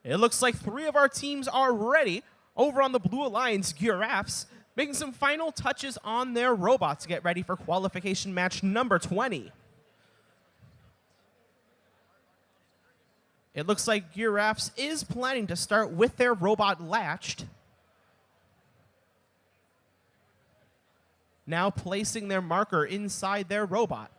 It looks like 3 of our teams are ready. Over on the Blue Alliance, Gearaffes making some final touches on their robots to get ready for qualification match number 20. It looks like Gearaffes is planning to start with their robot latched. Now placing their marker inside their robot.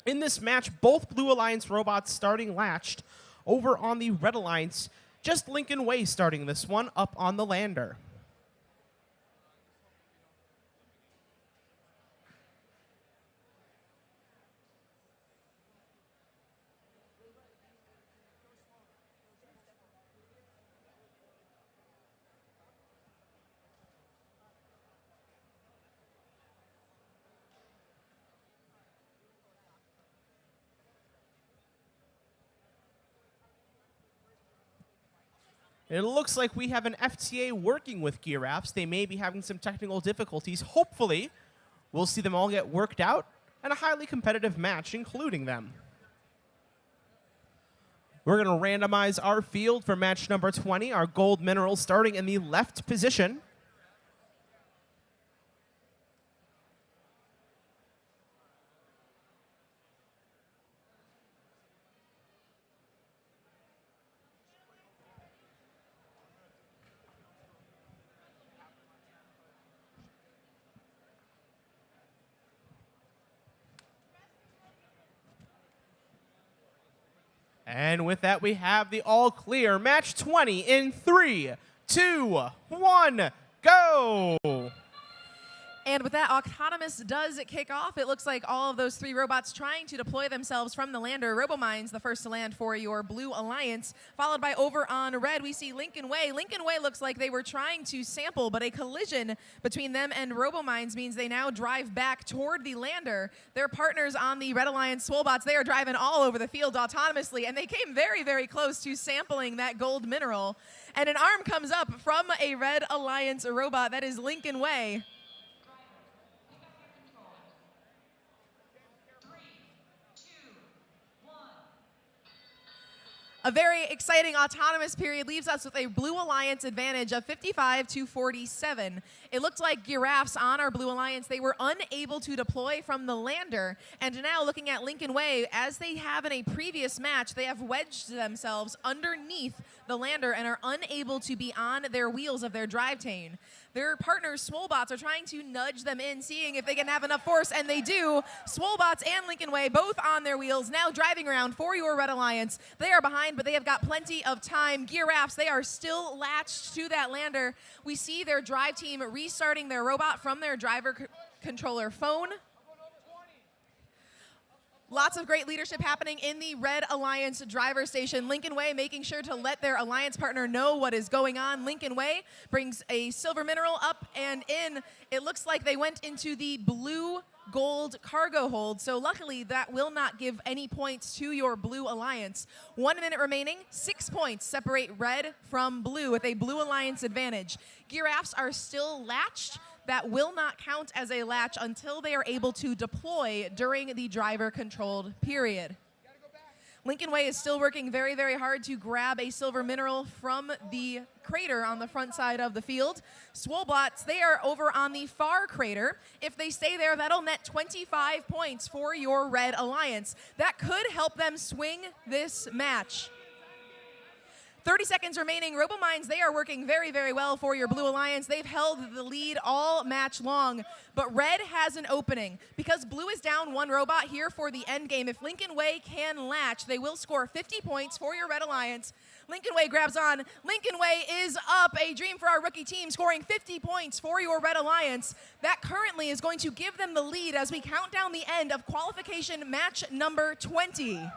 In this match, both Blue Alliance robots starting latched. Over on the Red Alliance, just Lincoln Way starting this one up on the lander. It looks like we have an FTA working with Gearaffes. They may be having some technical difficulties. Hopefully, we'll see them all get worked out and a highly competitive match, including them. We're going to randomize our field for match number 20. Our gold mineral starting in the left position. And with that, we have the all clear. Match 20 in 3, 2, 1, go! And with that, Autonomous does kick off. It looks like all of those 3 robots trying to deploy themselves from the lander. RoboMinds, the first to land for your Blue Alliance, followed by over on Red, we see Lincoln Way. Lincoln Way looks like they were trying to sample, but a collision between them and RoboMinds means they now drive back toward the lander. Their partners on the Red Alliance Swollbots, they are driving all over the field autonomously, and they came very, very close to sampling that gold mineral. And an arm comes up from a Red Alliance robot. That is Lincoln Way. A very exciting autonomous period leaves us with a Blue Alliance advantage of 55-47. It looked like Gearaffes on our Blue Alliance, they were unable to deploy from the lander. And now looking at Lincoln Way, as they have in a previous match, they have wedged themselves underneath the lander and are unable to be on their wheels of their drive chain. Their partners, Swollbots, are trying to nudge them in, seeing if they can have enough force, and they do. Swollbots and Lincoln Way both on their wheels, now driving around for your Red Alliance. They are behind, but they have got plenty of time. Gearaffes, they are still latched to that lander. We see their drive team restarting their robot from their driver controller phone. Lots of great leadership happening in the Red Alliance driver station. Lincoln Way making sure to let their alliance partner know what is going on. Lincoln Way brings a silver mineral up and in. It looks like they went into the blue gold cargo hold, so luckily that will not give any points to your Blue Alliance. 1 minute remaining, 6 points separate Red from Blue with a Blue Alliance advantage. Gearaffes are still latched. That will not count as a latch until they are able to deploy during the driver-controlled period. Lincoln Way is still working very, very hard to grab a silver mineral from the crater on the front side of the field. Swollbots, they are over on the far crater. If they stay there, that'll net 25 points for your Red Alliance. That could help them swing this match. 30 seconds remaining. RoboMinds, they are working very, very well for your Blue Alliance. They've held the lead all match long, but Red has an opening. Because Blue is down 1 robot here for the end game, if Lincoln Way can latch, they will score 50 points for your Red Alliance. Lincoln Way grabs on. Lincoln Way is up. A dream for our rookie team, scoring 50 points for your Red Alliance. That currently is going to give them the lead as we count down the end of qualification match number 20.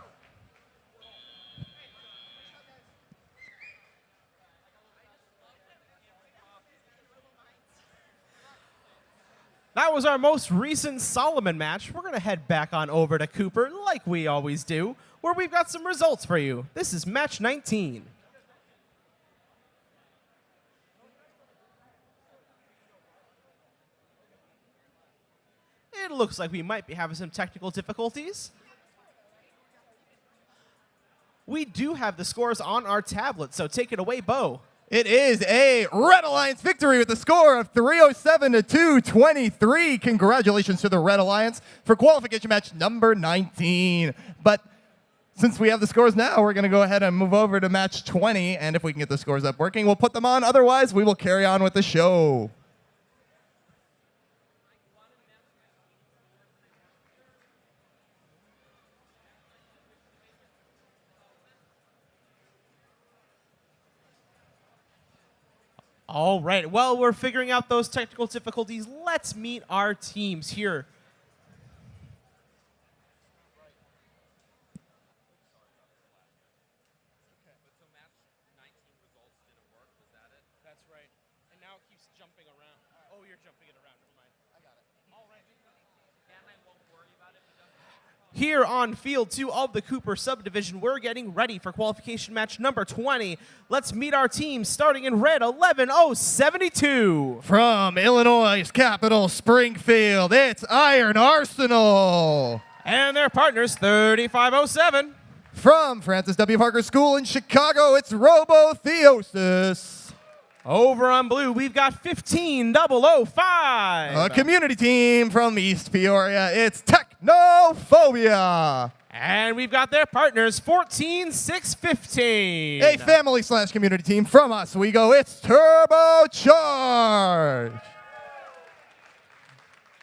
That was our most recent Solomon match. We're going to head back on over to Cooper, like we always do, where we've got some results for you. This is match 19. It looks like we might be having some technical difficulties. we do have the scores on our tablet, so take it away, Bo. It is a Red Alliance victory with a score of 307 to 223. Congratulations to the Red Alliance for qualification match number 19. But since we have the scores now, we're going to go ahead and move over to match 20. And if we can get the scores up working, we'll put them on. Otherwise, we will carry on with the show. All right, while we're figuring out those technical difficulties, let's meet our teams here. That's right. And now it keeps jumping around. Oh, you're jumping it around. Never mind. I got it. All right. And I won't worry about it. Here on Field 2 of the Cooper Subdivision, we're getting ready for qualification match number 20. Let's meet our teams, starting in red, 11-0-72. From Illinois' capital, Springfield, it's Iron Arsenal. And their partners, 35-07. From Francis W. Parker School in Chicago, it's RoboTitans. Over on blue, we've got 15-005. A community team from East Peoria, it's Technophobia. And we've got their partners, 14-6-15. A family/community team from Oswego, it's Turbocharge.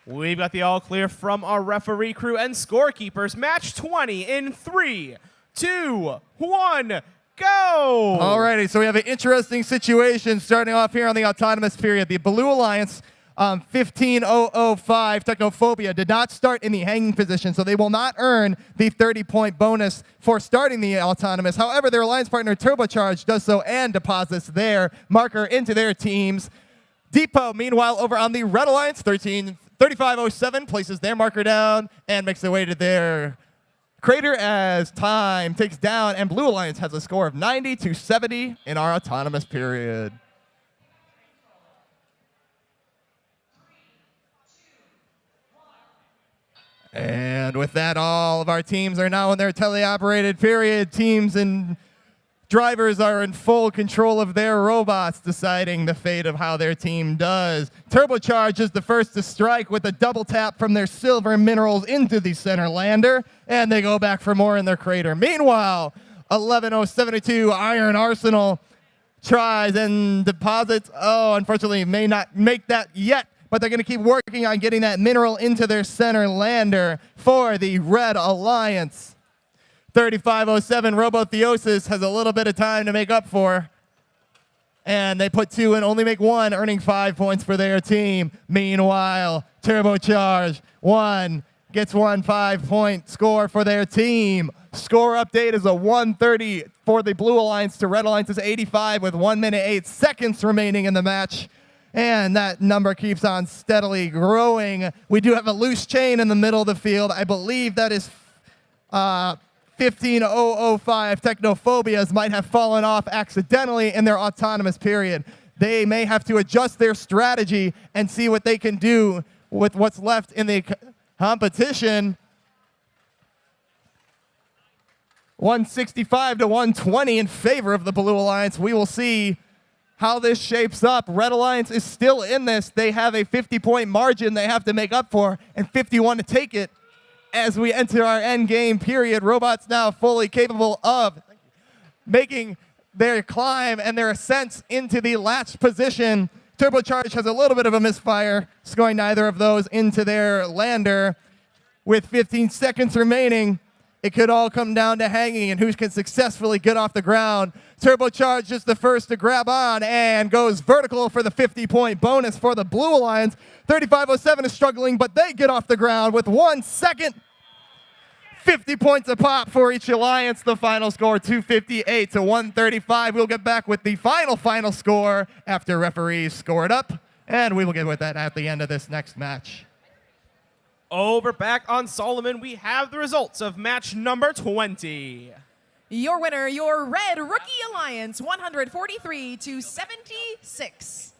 We've got the all clear from our referee crew and scorekeepers. Match 20 in 3, 2, 1, go! Alrighty, so we have an interesting situation starting off here on the autonomous period. The Blue Alliance, 15005 Technophobia, did not start in the hanging position, so they will not earn the 30-point bonus for starting the autonomous. However, their alliance partner Turbocharge does so and deposits their marker into their teams. Depot, meanwhile, over on the Red Alliance, 3507, places their marker down and makes their way to their crater as time ticks down, and Blue Alliance has a score of 90-70 in our autonomous period. And with that, all of our teams are now in their teleoperated period. Teams and drivers are in full control of their robots, deciding the fate of how their team does. Turbocharge is the first to strike with a double tap from their silver minerals into the center lander, and they go back for more in their crater. Meanwhile, 11072 Iron Arsenal tries and deposits. Oh, unfortunately, may not make that yet, but they're going to keep working on getting that mineral into their center lander for the Red Alliance. 3507 RoboTitans has a little bit of time to make up for. And they put 2 and only make 1, earning 5 points for their team. Meanwhile, Turbocharge, 1, gets 1 5-point score for their team. Score update is a 130 for the Blue Alliance to Red Alliance's 85 with 1 minute 8 seconds remaining in the match. And that number keeps on steadily growing. We do have a loose chain in the middle of the field. I believe that is 15005 Technophobias might have fallen off accidentally in their autonomous period. They may have to adjust their strategy and see what they can do with what's left in the competition. 165 to 120 in favor of the Blue Alliance. We will see how this shapes up. Red Alliance is still in this. They have a 50-point margin they have to make up for, and 51 to take it. As we enter our end game period, robots now fully capable of making their climb and their ascent into the latch position. Turbocharge has a little bit of a misfire, scoring neither of those into their lander. With 15 seconds remaining, it could all come down to hanging and who can successfully get off the ground. Turbocharge is the first to grab on and goes vertical for the 50-point bonus for the Blue Alliance. 3507 is struggling, but they get off the ground with 1 second. 50 points a pop for each alliance. The final score, 258 to 135. We'll get back with the final score after referees score it up, and we will get with that at the end of this next match. Over back on Solomon, we have the results of match number 20. Your winner, your Red Rookie Alliance, 143 to 76.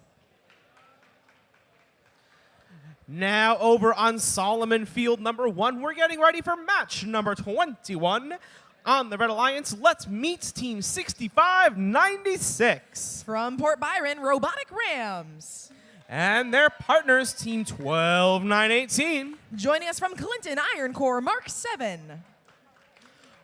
Now over on Solomon field number 1, we're getting ready for match number 21. on the Red Alliance, let's meet Team 6596. From Port Byron, Robotic Rams. And their partners, Team 12918. Joining us from Clinton, Iron Core Mark 7.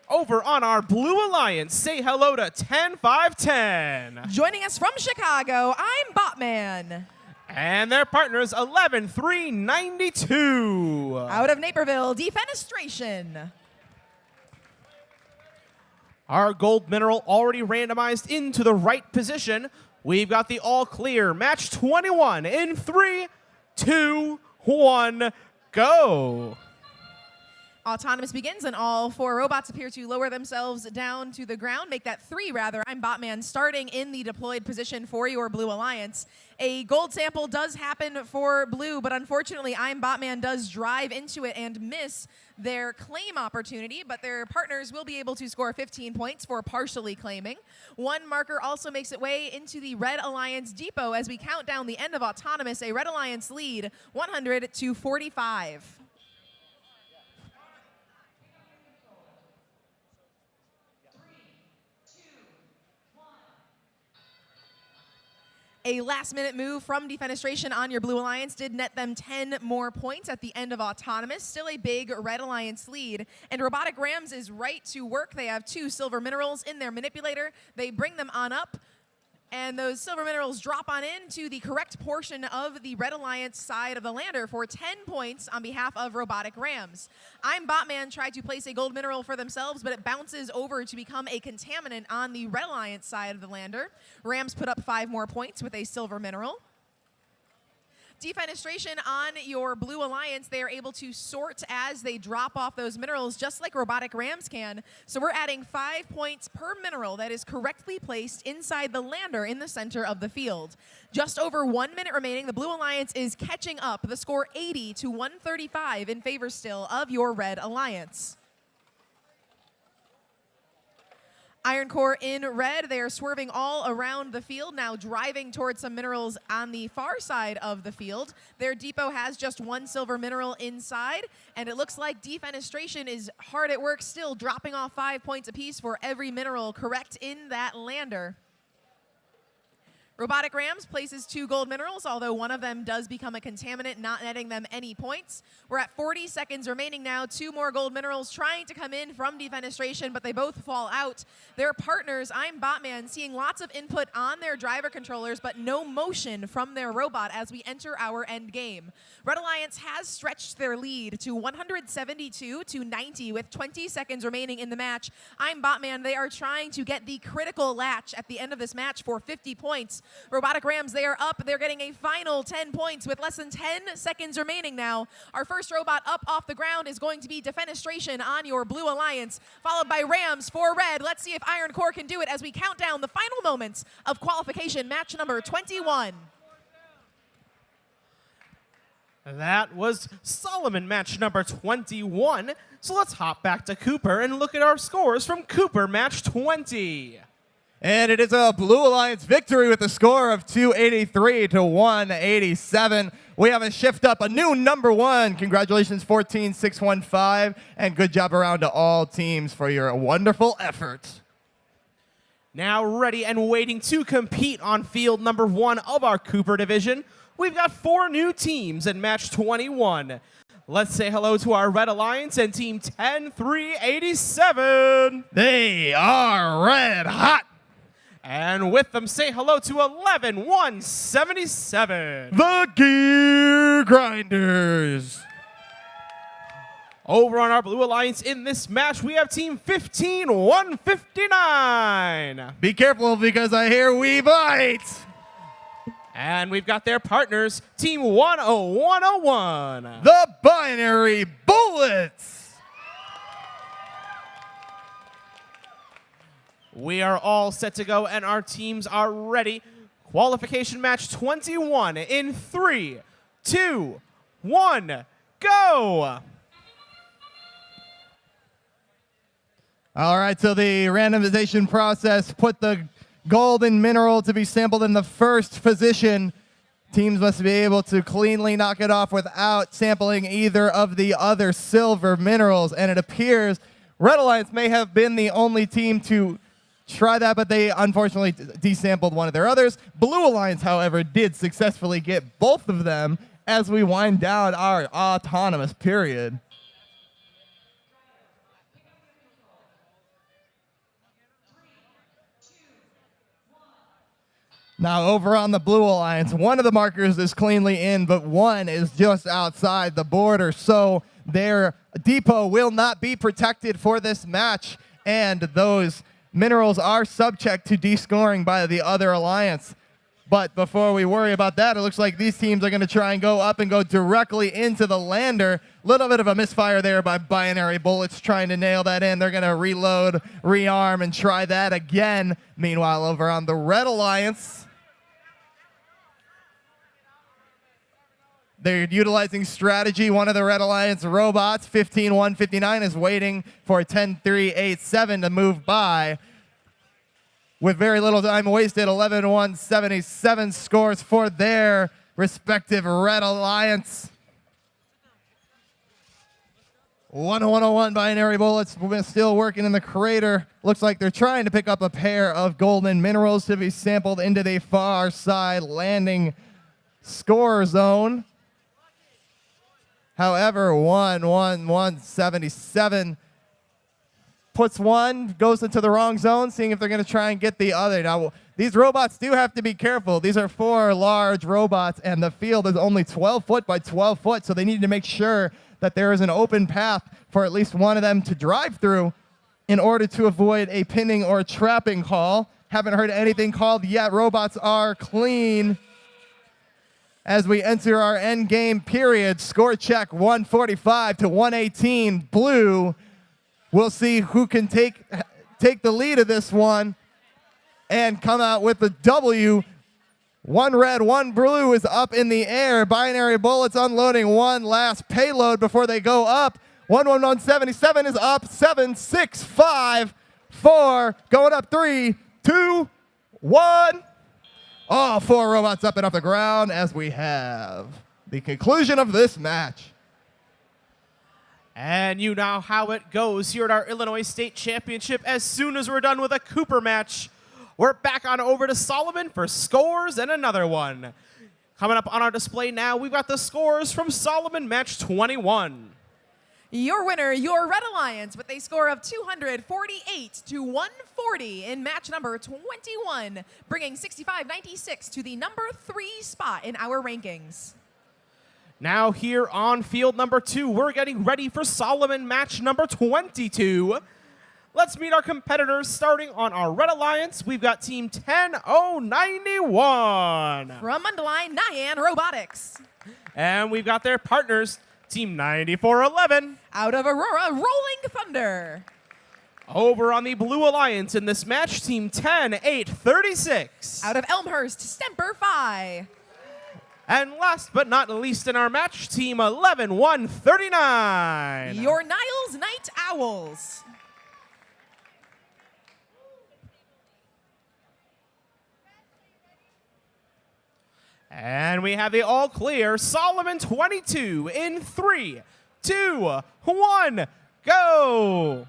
Over on our Blue Alliance, say hello to 10510. Joining us from Chicago, I'm BOTman. And their partners, 11392. Out of Naperville, Defenestration. Our gold mineral already randomized into the right position. We've got the all clear. Match 21 in 3, 2, 1, go. Autonomous begins, and all 4 robots appear to lower themselves down to the ground. Make that 3, rather. I'm BOTman, starting in the deployed position for your Blue Alliance. A gold sample does happen for Blue, but unfortunately, I'm BOTman does drive into it and miss their claim opportunity, but their partners will be able to score 15 points for partially claiming. 1 marker also makes its way into the Red Alliance depot as we count down the end of Autonomous, a Red Alliance lead, 100 to 45. A last-minute move from Defenestration on your Blue Alliance did net them 10 more points at the end of Autonomous. Still a big Red Alliance lead. And Robotic Rams is right to work. They have 2 silver minerals in their manipulator. They bring them on up, and those silver minerals drop on into the correct portion of the Red Alliance side of the lander for 10 points on behalf of Robotic Rams. I'm BOTman tried to place a gold mineral for themselves, but it bounces over to become a contaminant on the Red Alliance side of the lander. Rams put up 5 more points with a silver mineral. Defenestration on your Blue Alliance, they are able to sort as they drop off those minerals, just like Robotic Rams can. So we're adding 5 points per mineral that is correctly placed inside the lander in the center of the field. Just over 1 minute remaining, the Blue Alliance is catching up. The score 80 to 135 in favor still of your Red Alliance. Iron Core in red, they are swerving all around the field, now driving towards some minerals on the far side of the field. Their depot has just 1 silver mineral inside, and it looks like Defenestration is hard at work still, dropping off 5 points apiece for every mineral correct in that lander. Robotic Rams places 2 gold minerals, although one of them does become a contaminant, not netting them any points. We're at 40 seconds remaining now. 2 more gold minerals trying to come in from Defenestration, but they both fall out. Their partners, I'm BOTman, seeing lots of input on their driver controllers, but no motion from their robot as we enter our end game. Red Alliance has stretched their lead to 172 to 90 with 20 seconds remaining in the match. I'm BOTman, they are trying to get the critical latch at the end of this match for 50 points. Robotic Rams, they are up. They're getting a final 10 points with less than 10 seconds remaining now. Our first robot up off the ground is going to be Defenestration on your Blue Alliance, followed by Rams for red. Let's see if Iron Core can do it as we count down the final moments of qualification match number 21. That was Solomon match number 21. So let's hop back to Cooper and look at our scores from Cooper match 20. And it is a Blue Alliance victory with a score of 283 to 187. We have a shift up, a new number 1. Congratulations, 14615, and good job around to all teams for your wonderful effort. Now ready and waiting to compete on field number 1 of our Cooper division, we've got 4 new teams in match 21. Let's say hello to our Red Alliance and team 10387. They are red hot. And with them, say hello to 11177. The Gear Grinders. Over on our Blue Alliance in this match, we have team 15159. Be careful because I hear we bite. And we've got their partners, team 10101. The Binary Bullets. We are all set to go, and our teams are ready. Qualification match 21 in 3, 2, 1, go! All right, so the randomization process put the golden mineral to be sampled in the first position. Teams must be able to cleanly knock it off without sampling either of the other silver minerals, and it appears Red Alliance may have been the only team to try that, but they unfortunately desampled one of their others. Blue Alliance, however, did successfully get both of them as we wind down our autonomous period. Now over on the Blue Alliance, one of the markers is cleanly in, but one is just outside the border. So their depot will not be protected for this match, and those minerals are subject to descoring by the other alliance. But before we worry about that, it looks like these teams are going to try and go up and go directly into the lander. Little bit of a misfire there by Binary Bullets trying to nail that in. They're going to reload, rearm, and try that again. Meanwhile, over on the Red Alliance, they're utilizing strategy. One of the Red Alliance robots, 15-159, is waiting for 10-3-8-7 to move by. With very little time wasted, 11-1-77 scores for their respective Red Alliance. 101 Binary Bullets still working in the crater. Looks like they're trying to pick up a pair of golden minerals to be sampled into the far side landing score zone. However, 1-1-1-77 puts one, goes into the wrong zone, seeing if they're going to try and get the other. Now, these robots do have to be careful. These are 4 large robots, and the field is only 12 foot by 12 foot, so they need to make sure that there is an open path for at least one of them to drive through in order to avoid a pinning or trapping call. Haven't heard anything called yet. Robots are clean. As we enter our end game period, score check 145-118. Blue. We'll see who can take the lead of this one and come out with the W. 1 red, 1 blue is up in the air. Binary Bullets unloading one last payload before they go up. 1-1-1-77 is up. 7-6-5-4. Going up 3, 2, 1. All 4 robots up and off the ground as we have the conclusion of this match. And you know how it goes here at our Illinois State Championship. As soon as we're done with a Cooper match, we're back on over to Solomon for scores and another one. Coming up on our display now, we've got the scores from Solomon match 21. Your winner, your Red Alliance, with a score of 248-140 in match number 21, bringing 65-96 to the number 3 spot in our rankings. Now here on field number 2, we're getting ready for Solomon match number 22. Let's meet our competitors. Starting on our Red Alliance, we've got team 10091. From Mundelein, Nyan Robotics. And we've got their partners, team 9411. Out of Aurora, Rolling Thunder. Over on the Blue Alliance in this match, team 10836. Out of Elmhurst, STEMper Phi. And last but not least in our match, team 11139. Your Niles Night Owls. And we have the all clear Solomon 22 in 3, 2, 1, go!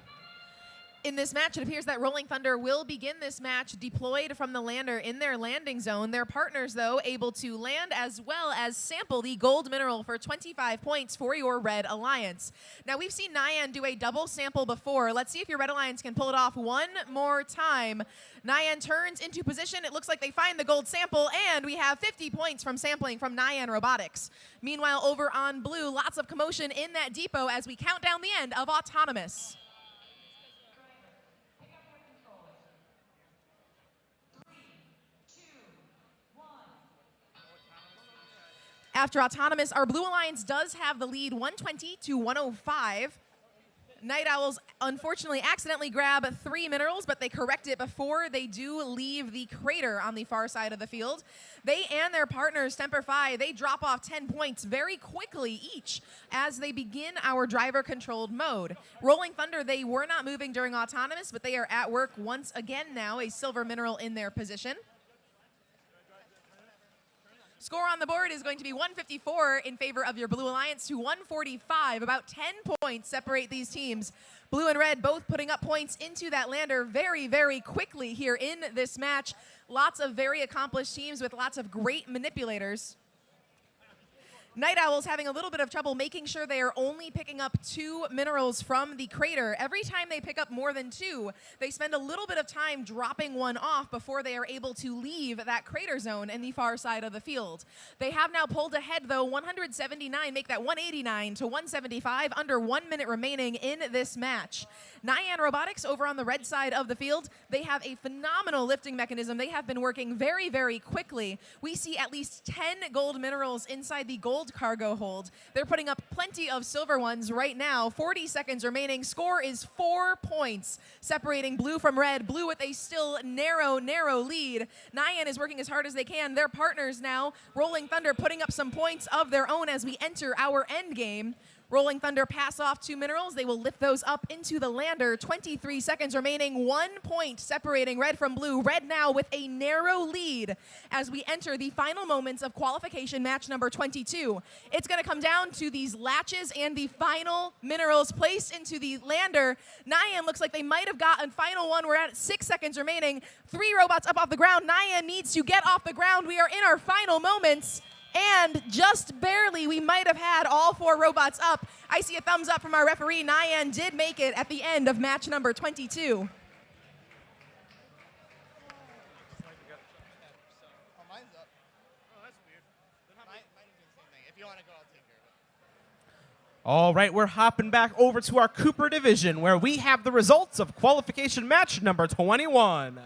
In this match, it appears that Rolling Thunder will begin this match deployed from the lander in their landing zone. Their partners, though, able to land as well as sample the gold mineral for 25 points for your Red Alliance. Now, we've seen Nyan do a double sample before. Let's see if your Red Alliance can pull it off one more time. Nyan turns into position. It looks like they find the gold sample, and we have 50 points from sampling from Nyan Robotics. Meanwhile, over on Blue, lots of commotion in that depot as we count down the end of Autonomous. After Autonomous, our Blue Alliance does have the lead 120-105. Night Owls unfortunately accidentally grab 3 minerals, but they correct it before they do leave the crater on the far side of the field. They and their partners, STEMper Phi, they drop off 10 points very quickly each as they begin our driver-controlled mode. Rolling Thunder, they were not moving during Autonomous, but they are at work once again now, a silver mineral in their position. Score on the board is going to be 154 in favor of your Blue Alliance to 145. About 10 points separate these teams Blue and red both putting up points into that lander very, very quickly here in this match. Lots of very accomplished teams with lots of great manipulators. Night Owl's having a little bit of trouble making sure they are only picking up 2 minerals from the crater. Every time they pick up more than 2, they spend a little bit of time dropping one off before they are able to leave that crater zone in the far side of the field. They have now pulled ahead, though, 179, make that 189 to 175, under 1 minute remaining in this match. Nyan Robotics over on the red side of the field, they have a phenomenal lifting mechanism. They have been working very, very quickly. We see at least 10 gold minerals inside the gold cargo hold. They're putting up plenty of silver ones right now. 40 seconds remaining. Score is 4 points, separating blue from red. Blue with a still narrow lead. Nyan is working as hard as they can. Their partners now, Rolling Thunder, putting up some points of their own as we enter our end game. Rolling Thunder pass off 2 minerals. They will lift those up into the lander. 23 seconds remaining. 1 point separating red from blue. Red now with a narrow lead as we enter the final moments of qualification match number 22. It's going to come down to these latches and the final minerals placed into the lander. Nyan looks like they might have gotten final one. We're at 6 seconds remaining. 3 robots up off the ground. Nyan needs to get off the ground. We are in our final moments. And just barely, we might have had all 4 robots up. I see a thumbs up from our referee. Nyan did make it at the end of match number 22. Mine's up. Oh, that's weird. Mine is the same thing. If you want to go, I'll take care of it. All right, we're hopping back over to our Cooper division, where we have the results of qualification match number 21.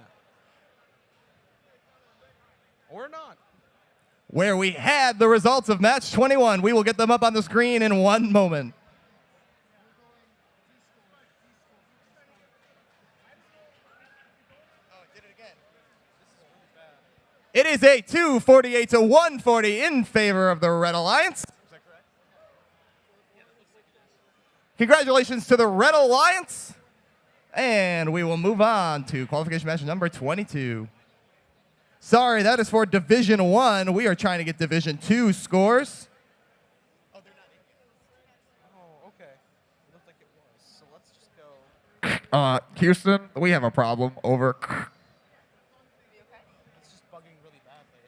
Or not. Where we had the results of match 21. We will get them up on the screen in 1 moment. It is a 248 to 140 in favor of the Red Alliance. Is that correct? Congratulations to the Red Alliance. And we will move on to qualification match number 22. Sorry, that is for Division 1. We are trying to get Division 2 scores. Oh, they're not in yet. Oh, okay. It looked like it was. So let's just go. Houston, we have a problem. Over. It's just bugging really badly.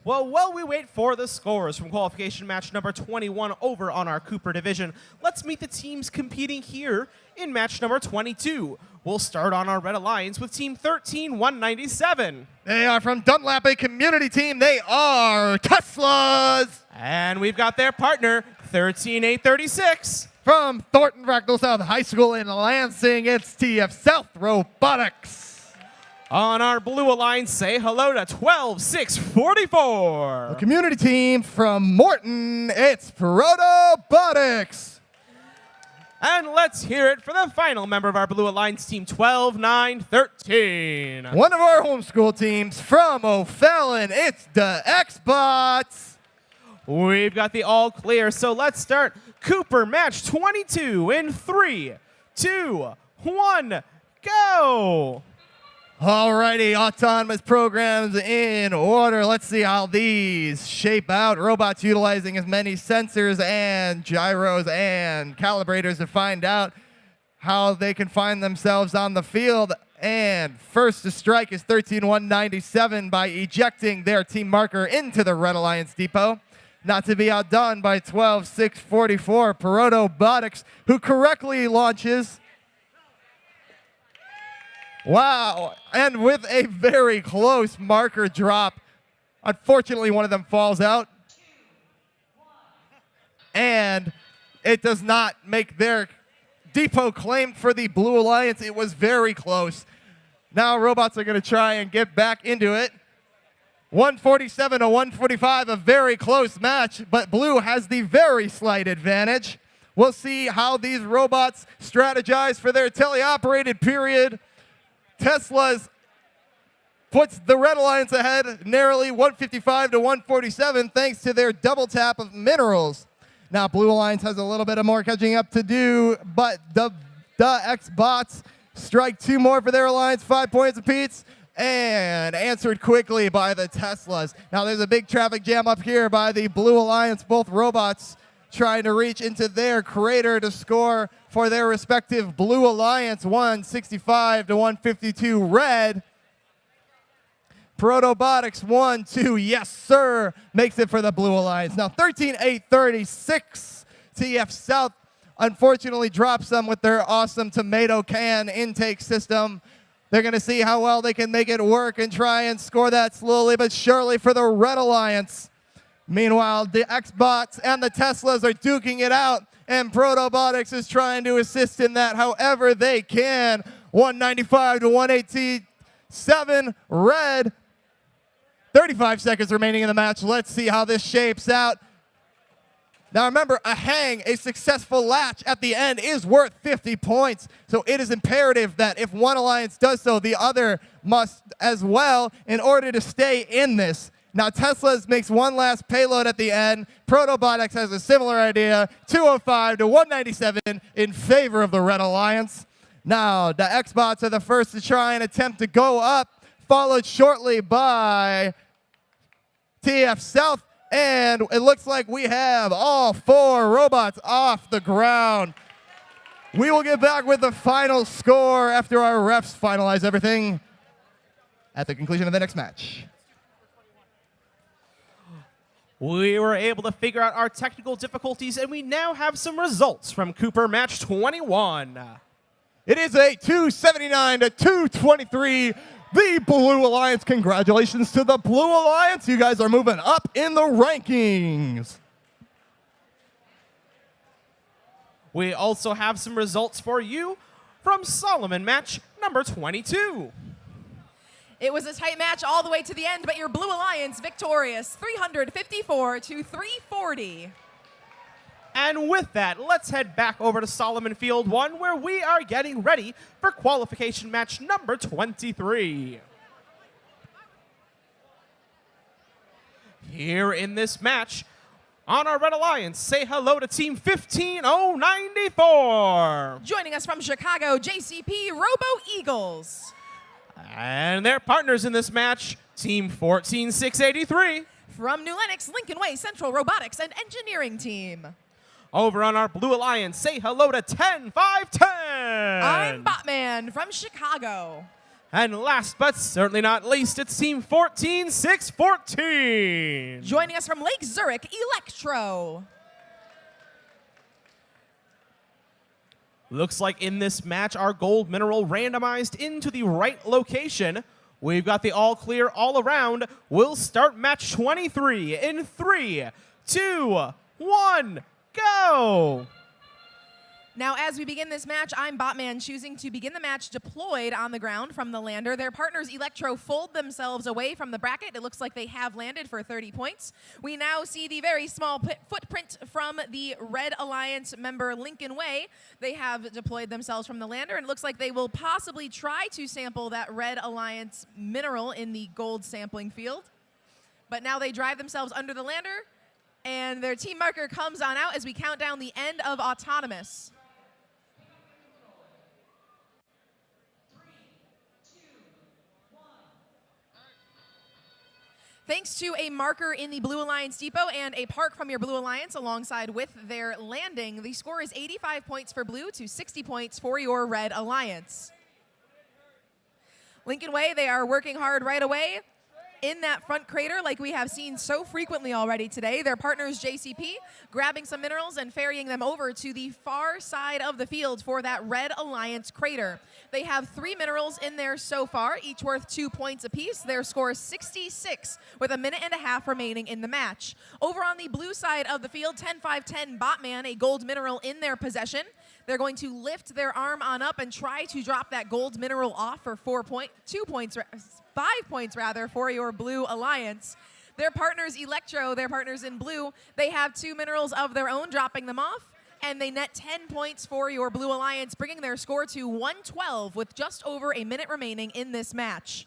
Well, while we wait for the scores from qualification match number 21 over on our Cooper division, let's meet the teams competing here in match number 22. We'll start on our Red Alliance with Team 13197. They are from Dunlap, a community team. They are Teslas. And we've got their partner, 13836. From Thornton Fractal South High School in Lansing, it's TF South Robotics. On our Blue Alliance, say hello to 12644. The community team from Morton, it's ProtoRobotics. And let's hear it for the final member of our Blue Alliance team, 12913. One of our homeschool teams from O'Fallon, it's the Xbots. We've got the all clear, so let's start Cooper match 22 in 3, 2, 1, go! Alrighty, autonomous programs in order. Let's see how these shape out. Robots utilizing as many sensors and gyros and calibrators to find out how they can find themselves on the field. And first to strike is 13197 by ejecting their team marker into the Red Alliance depot. Not to be outdone by 12644, ProtoRobotics, who correctly launches. Wow, and with a very close marker drop. Unfortunately, one of them falls out. And it does not make their depot claim for the Blue Alliance. It was very close. Now robots are going to try and get back into it. 147 to 145, a very close match, but Blue has the very slight advantage. We'll see how these robots strategize for their teleoperated period. Tesla's puts the Red Alliance ahead narrowly, 155 to 147, thanks to their double tap of minerals. Now Blue Alliance has a little bit of more catching up to do, but the X-Bots strike 2 more for their alliance, 5 points apiece, and answered quickly by the Teslas. Now there's a big traffic jam up here by the Blue Alliance, both robots trying to reach into their crater to score for their respective Blue Alliance, 165 to 152 red. ProtoRobotics 1-2, yes sir, makes it for the Blue Alliance. Now 13-8-36, TF South unfortunately drops them with their awesome tomato can intake system. They're going to see how well they can make it work and try and score that slowly but surely for the Red Alliance. Meanwhile, the Xbots and the Teslas are duking it out, and ProtoRobotics is trying to assist in that however they can. 195 to 187 red. 35 seconds remaining in the match. Let's see how this shapes out. Now remember, a hang, a successful latch at the end is worth 50 points. So it is imperative that if one alliance does so, the other must as well in order to stay in this. Now Tesla's makes one last payload at the end. ProtoRobotics has a similar idea, 205 to 197 in favor of the Red Alliance. Now the Xbots are the first to try and attempt to go up, followed shortly by TF South. And it looks like we have all 4 robots off the ground. We will get back with the final score after our refs finalize everything at the conclusion of the next match. We were able to figure out our technical difficulties, and we now have some results from Cooper Match 21. It is a 279 to 223. The Blue Alliance. Congratulations to the Blue Alliance. You guys are moving up in the rankings. We also have some results for you from Solomon Match number 22. It was a tight match all the way to the end, but your Blue Alliance victorious, 354 to 340. And with that, let's head back over to Solomon Field 1, where we are getting ready for qualification match number 23. Here in this match, on our Red Alliance, say hello to Team 15094. Joining us from Chicago, JCP Robo Eagles. And their partners in this match, Team 14683. From New Lenox, Lincoln Way Central Robotics and Engineering Team. Over on our Blue Alliance, say hello to 10510. I'm BOTman from Chicago. And last but certainly not least, it's Team 14614. Joining us from Lake Zurich, Electro. Looks like in this match, our gold mineral randomized into the right location. We've got the all clear all around. We'll start match 23 in 3, 2, 1, go! Now, as we begin this match, I'm BOTman choosing to begin the match deployed on the ground from the lander. Their partners, Electro, fold themselves away from the bracket. It looks like they have landed for 30 points. We now see the very small footprint from the Red Alliance member, Lincoln Way. They have deployed themselves from the lander, and it looks like they will possibly try to sample that Red Alliance mineral in the gold sampling field. But now they drive themselves under the lander, and their team marker comes on out as we count down the end of Autonomous. Thanks to a marker in the Blue Alliance depot and a park from your Blue Alliance alongside with their landing, the score is 85 points for Blue to 60 points for your Red Alliance. Lincoln Way, they are working hard right away in that front crater like we have seen so frequently already today. Their partners, JCP, grabbing some minerals and ferrying them over to the far side of the field for that Red Alliance crater. They have 3 minerals in there so far, each worth 2 points apiece. Their score is 66 with a minute and a half remaining in the match. Over on the blue side of the field, 10510 BOTman, a gold mineral in their possession. They're going to lift their arm on up and try to drop that gold mineral off for 5 points rather, for your Blue Alliance. Their partners, Electro, their partners in blue, they have 2 minerals of their own, dropping them off, and they net 10 points for your Blue Alliance, bringing their score to 112 with just over a minute remaining in this match.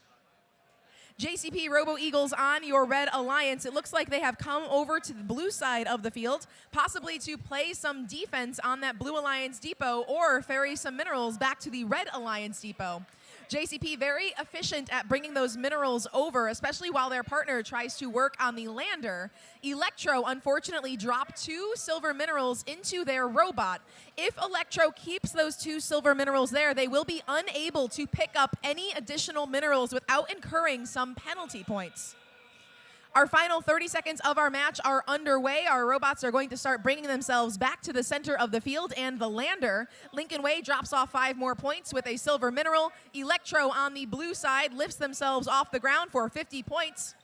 JCP Robo Eagles on your Red Alliance. It looks like they have come over to the blue side of the field, possibly to play some defense on that Blue Alliance depot or ferry some minerals back to the Red Alliance depot. JCP very efficient at bringing those minerals over, especially while their partner tries to work on the lander. Electro unfortunately dropped 2 silver minerals into their robot. If Electro keeps those 2 silver minerals there, they will be unable to pick up any additional minerals without incurring some penalty points. Our final 30 seconds of our match are underway. Our robots are going to start bringing themselves back to the center of the field and the lander. Lincoln Way drops off 5 more points with a silver mineral. Electro on the blue side lifts themselves off the ground for 50 points.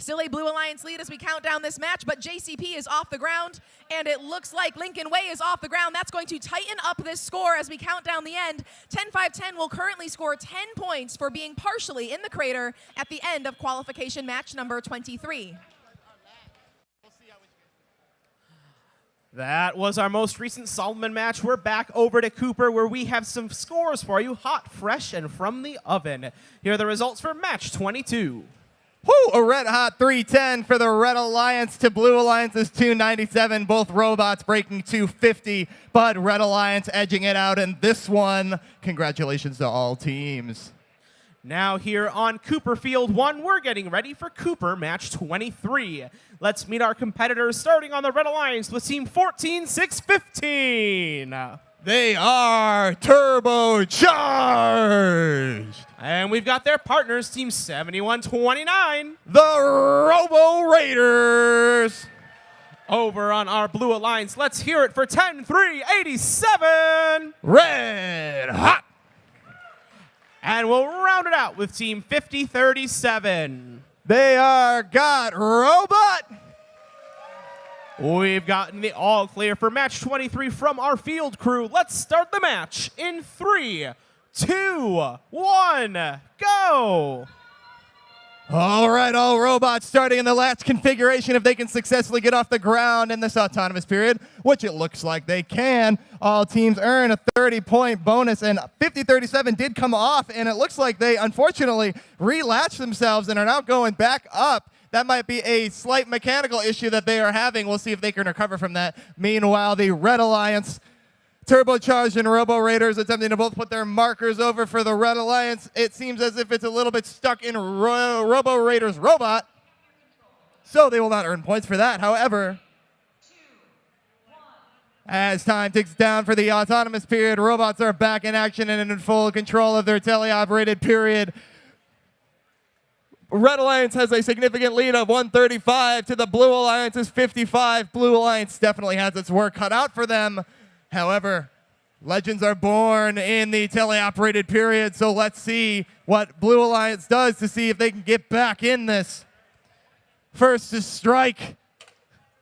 Still a Blue Alliance lead as we count down this match, but JCP is off the ground, and it looks like Lincoln Way is off the ground. That's going to tighten up this score as we count down the end. 10-5-10 will currently score 10 points for being partially in the crater at the end of qualification match number 23. That was our most recent Solomon match. We're back over to Cooper, where we have some scores for you, hot, fresh, and from the oven. Here are the results for match 22. Woo! A red-hot 310 for the Red Alliance to Blue Alliance's 297. Both robots breaking 250, but Red Alliance edging it out in this one. Congratulations to all teams. Now here on Cooper Field 1, we're getting ready for Cooper Match 23. Let's meet our competitors, starting on the Red Alliance with Team 14-6-15. They are turbocharged. And we've got their partners, Team 71-29. The Robo Raiders. Over on our Blue Alliance, let's hear it for 10-3-87. Red Hot. And we'll round it out with Team 50-37. They are Got Robot. We've gotten the all clear for match 23 from our field crew. Let's start the match in 3, 2, 1, go! All right, all robots starting in the last configuration. If they can successfully get off the ground in this autonomous period, which it looks like they can, all teams earn a 30-point bonus, and 50-37 did come off, and it looks like they unfortunately relatched themselves and are now going back up. That might be a slight mechanical issue that they are having. We'll see if they can recover from that. Meanwhile, the Red Alliance, Turbocharged and Robo Raiders attempting to both put their markers over for the Red Alliance. It seems as if it's a little bit stuck in Robo Raiders' robot, so they will not earn points for that. However, as time ticks down for the autonomous period, robots are back in action and in full control of their teleoperated period. Red Alliance has a significant lead of 135 to the Blue Alliance's 55. Blue Alliance definitely has its work cut out for them. However, legends are born in the teleoperated period, so let's see what Blue Alliance does to see if they can get back in this. First to strike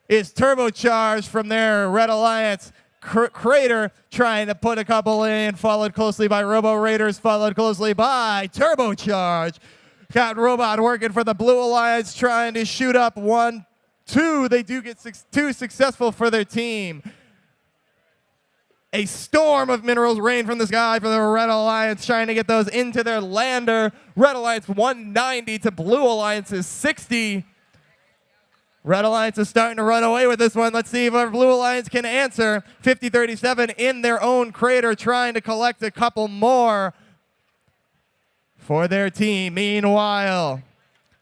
is Turbocharged from their Red Alliance crater, trying to put a couple in, followed closely by Robo Raiders, followed closely by Turbocharged. Got Robot working for the Blue Alliance, trying to shoot up 1, 2. They do get 2 successful for their team. A storm of minerals rain from the sky for the Red Alliance, trying to get those into their lander. Red Alliance 190 to Blue Alliance's 60. Red Alliance is starting to run away with this one. Let's see if our Blue Alliance can answer. 50-37 in their own crater, trying to collect a couple more for their team. Meanwhile,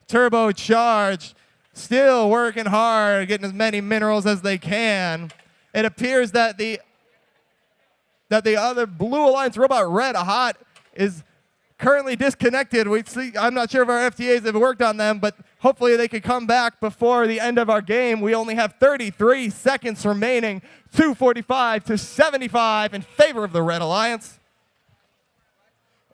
Turbocharged still working hard, getting as many minerals as they can. It appears that the other Blue Alliance robot, Red Hot, is currently disconnected. I'm not sure if our FTAs have worked on them, but hopefully they could come back before the end of our game. We only have 33 seconds remaining. 245 to 75 in favor of the Red Alliance.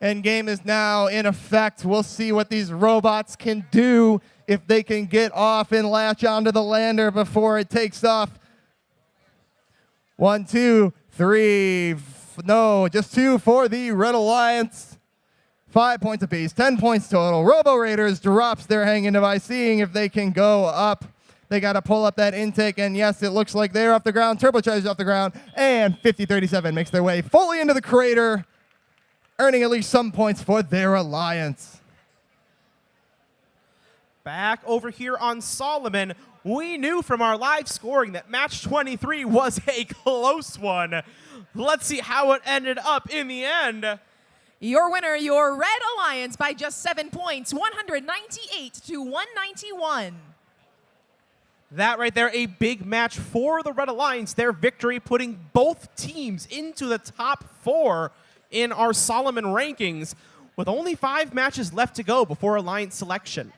Endgame is now in effect. We'll see what these robots can do, if they can get off and latch onto the lander before it takes off. 1, 2, 3. No, just 2 for the Red Alliance. 5 points apiece, 10 points total. Robo Raiders drops their hanging device, seeing if they can go up. They got to pull up that intake, and yes, it looks like they're off the ground. Turbocharged off the ground, and 50-37 makes their way fully into the crater, earning at least some points for their alliance. Back over here on Solomon, we knew from our live scoring that match 23 was a close one. Let's see how it ended up in the end. Your winner, your Red Alliance, by just 7 points, 198 to 191. That right there, a big match for the Red Alliance. Their victory putting both teams into the top 4 in our Solomon rankings, with only 5 matches left to go before Alliance selection.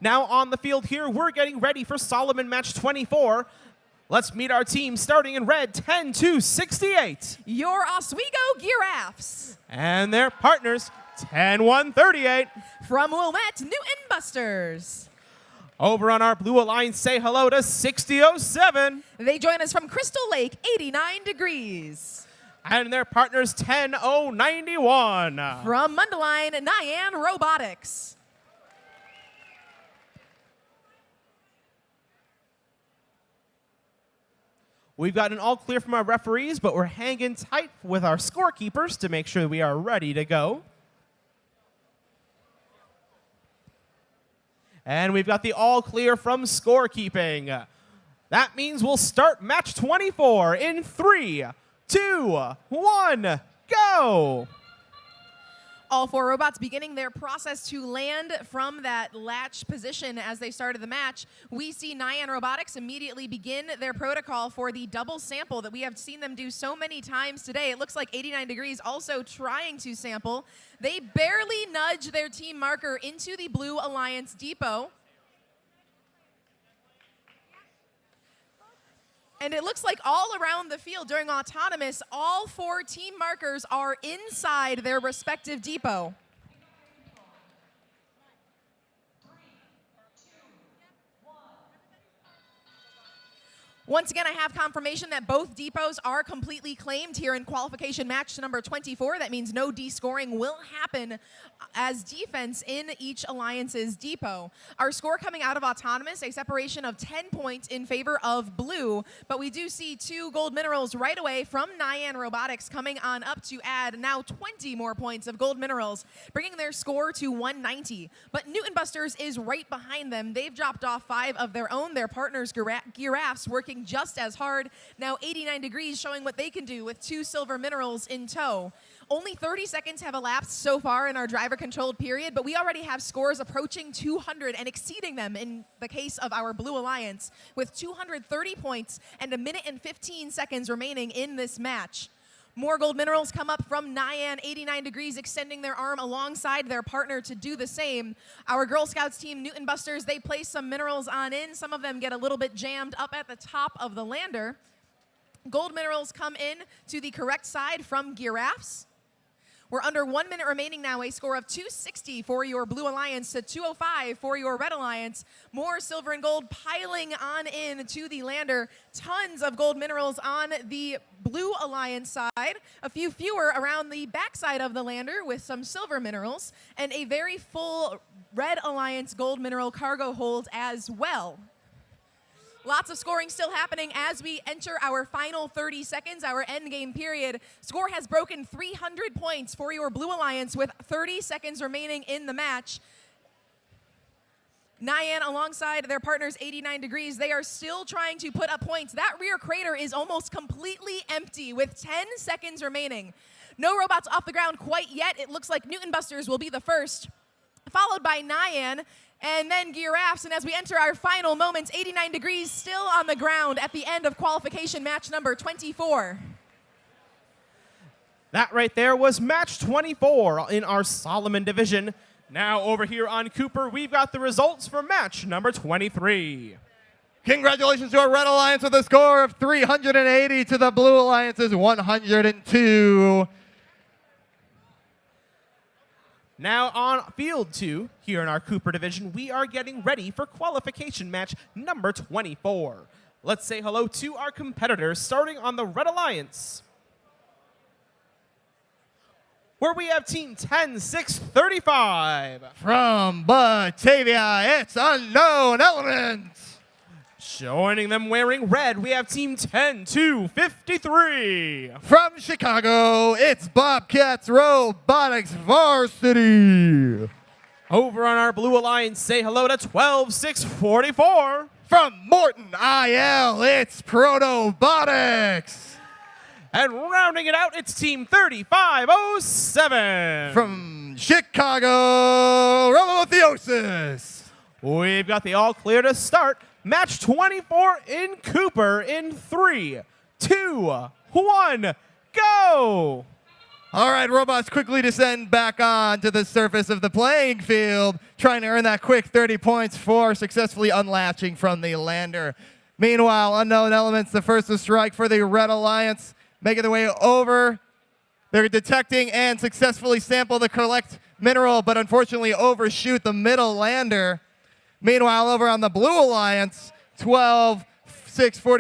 Now on the field here, we're getting ready for Solomon match 24. Let's meet our team, starting in red, 10-2-68. Your Oswego Gearaffes. And their partners, 10-1-38. From Wilmette, Newton Busters. Over on our blue alliance, say hello to 6007. They join us from Crystal Lake, 89 degrees. And their partners, 10091. From Mundelein, Nyan Robotics. We've got an all clear from our referees, but we're hanging tight with our scorekeepers to make sure we are ready to go. And we've got the all clear from scorekeeping. That means we'll start match 24 in 3, 2, 1, go! All 4 robots beginning their process to land from that latch position as they started the match. We see Nyan Robotics immediately begin their protocol for the double sample that we have seen them do so many times today. It looks like 89 degrees also trying to sample. They barely nudge their team marker into the Blue Alliance depot. And it looks like all around the field during Autonomous, all 4 team markers are inside their respective depot. Once again, I have confirmation that both depots are completely claimed here in qualification match number 24. That means no descoring will happen as defense in each alliance's depot. Our score coming out of Autonomous, a separation of 10 points in favor of blue, but we do see 2 gold minerals right away from Nyan Robotics coming on up to add now 20 more points of gold minerals, bringing their score to 190. But Newton Busters is right behind them. They've dropped off 5 of their own. Their partners, Gearaffes, working just as hard. Now 89 degrees showing what they can do with 2 silver minerals in tow. Only 30 seconds have elapsed so far in our driver-controlled period, but we already have scores approaching 200 and exceeding them in the case of our Blue Alliance, with 230 points and 1 minute and 15 seconds remaining in this match. More gold minerals come up from Nyan, 89 degrees, extending their arm alongside their partner to do the same. Our Girl Scouts team, Newton Busters, they place some minerals on in. Some of them get a little bit jammed up at the top of the lander. Gold minerals come in to the correct side from Gearaffes. We're under 1 minute remaining now, a score of 260 for your Blue Alliance to 205 for your Red Alliance. More silver and gold piling on in to the lander. Tons of gold minerals on the Blue Alliance side. A few fewer around the backside of the lander with some silver minerals. And a very full Red Alliance gold mineral cargo hold as well. Lots of scoring still happening as we enter our final 30 seconds, our end game period. Score has broken 300 points for your Blue Alliance with 30 seconds remaining in the match. Nyan alongside their partners 89 degrees, they are still trying to put up points. That rear crater is almost completely empty with 10 seconds remaining. No robots off the ground quite yet. It looks like Newton Busters will be the first, followed by Nyan, and then Gearaffes. And as we enter our final moments, 89 degrees still on the ground at the end of qualification match number 24. That right there was match 24 in our Solomon division. Now over here on Cooper, we've got the results for match number 23. Congratulations to our Red Alliance with a score of 380 to the Blue Alliance's 102. Now on field 2, here in our Cooper division, we are getting ready for qualification match number 24. Let's say hello to our competitors, starting on the Red Alliance, where we have team 10-6-35. From Batavia, it's Unknown Elements. Joining them wearing red, we have team 10-2-53. From Chicago, it's Bobcats Robotics Varsity. Over on our Blue Alliance, say hello to 12-6-44. From Morton IL, it's ProtoRobotics. And rounding it out, it's Team 3507. From Chicago, RoboTitans. We've got the all clear to start. Match 24 in Cooper in 3, 2, 1, go! All right, robots quickly descend back onto the surface of the playing field, trying to earn that quick 30 points for successfully unlatching from the lander. Meanwhile, Unknown Elements, the first to strike for the Red Alliance, making their way over. They're detecting and successfully sample the collect mineral, but unfortunately overshoot the middle lander. Meanwhile, over on the Blue Alliance, 12-644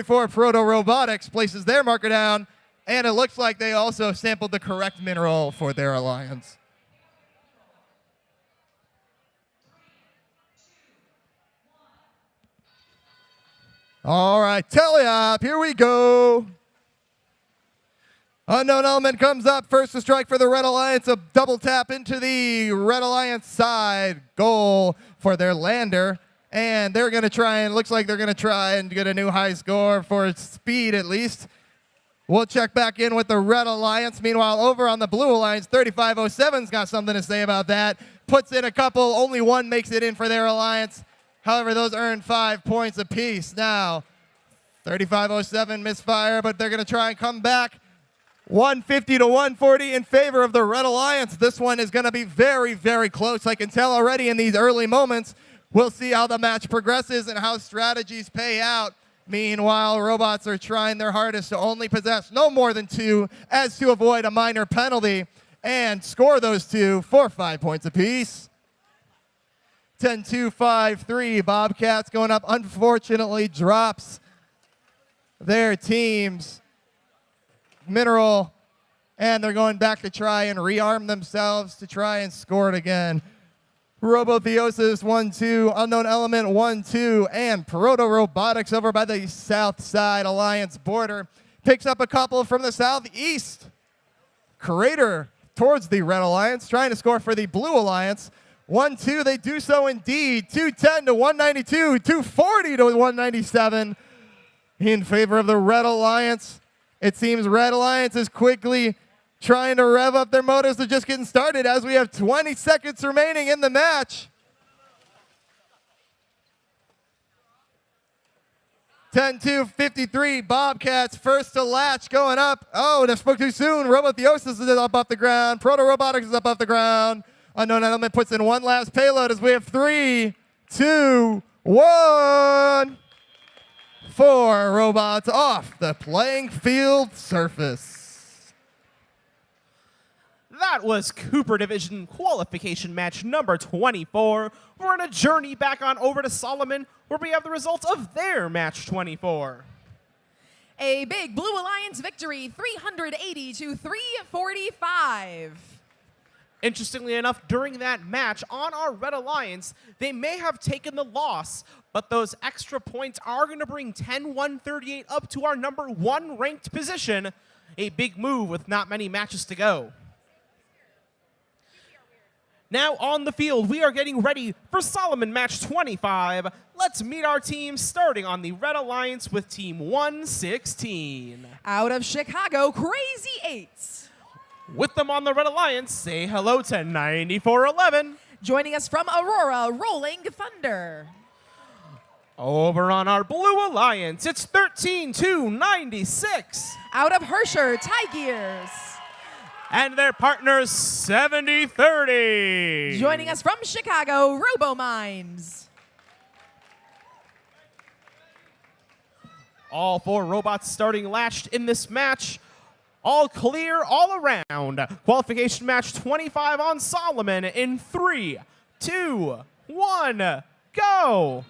ProtoRobotics places their marker down, and it looks like they also sampled the correct mineral for their alliance. All right, teleop, here we go. Unknown Element comes up, first to strike for the Red Alliance, a double tap into the Red Alliance side goal for their lander. And they're going to try, and looks like they're going to try and get a new high score for speed at least. We'll check back in with the Red Alliance. Meanwhile, over on the Blue Alliance, 3507's got something to say about that. Puts in a couple, only one makes it in for their alliance. However, those earn 5 points apiece. Now, 3507 misfire, but they're going to try and come back. 150 to 140 in favor of the Red Alliance. This one is going to be very, very close. I can tell already in these early moments. We'll see how the match progresses and how strategies pay out. Meanwhile, robots are trying their hardest to only possess no more than 2 as to avoid a minor penalty and score those 2 for 5 points apiece. 10-2-5-3. Bobcats going up, unfortunately drops their team's mineral, and they're going back to try and rearm themselves to try and score it again. RoboTitans 1-2, Unknown Element 1-2, and ProtoRobotics over by the south side alliance border picks up a couple from the southeast. Crater towards the Red Alliance, trying to score for the Blue Alliance. 1-2, they do so indeed. 210 to 192, 240 to 197 in favor of the Red Alliance. It seems Red Alliance is quickly trying to rev up their motors. They're just getting started as we have 20 seconds remaining in the match. 10-2-53, Bobcats first to latch going up. Oh, that spoke too soon. RoboTitans is up off the ground. ProtoRobotics is up off the ground. Unknown Element puts in one last payload as we have 3, 2, 1. 4 robots off the playing field surface. That was Cooper Division qualification match number 24. We're on a journey back on over to Solomon, where we have the results of their match 24. A big Blue Alliance victory, 380 to 345. Interestingly enough, during that match on our Red Alliance, they may have taken the loss, but those extra points are going to bring 10-138 up to our number 1 ranked position. A big move with not many matches to go. Now on the field, we are getting ready for Solomon match 25. Let's meet our teams, starting on the Red Alliance with Team 116. Out of Chicago, Crazy Eights. With them on the Red Alliance, say hello to 9411. Joining us from Aurora, Rolling Thunder. Over on our Blue Alliance, it's 13-2-96. Out of Hersher, Tigers. And their partners, 70-30. Joining us from Chicago, RoboMinds. All 4 robots starting latched in this match. All clear all around. Qualification match 25 on Solomon in 3, 2, 1, go.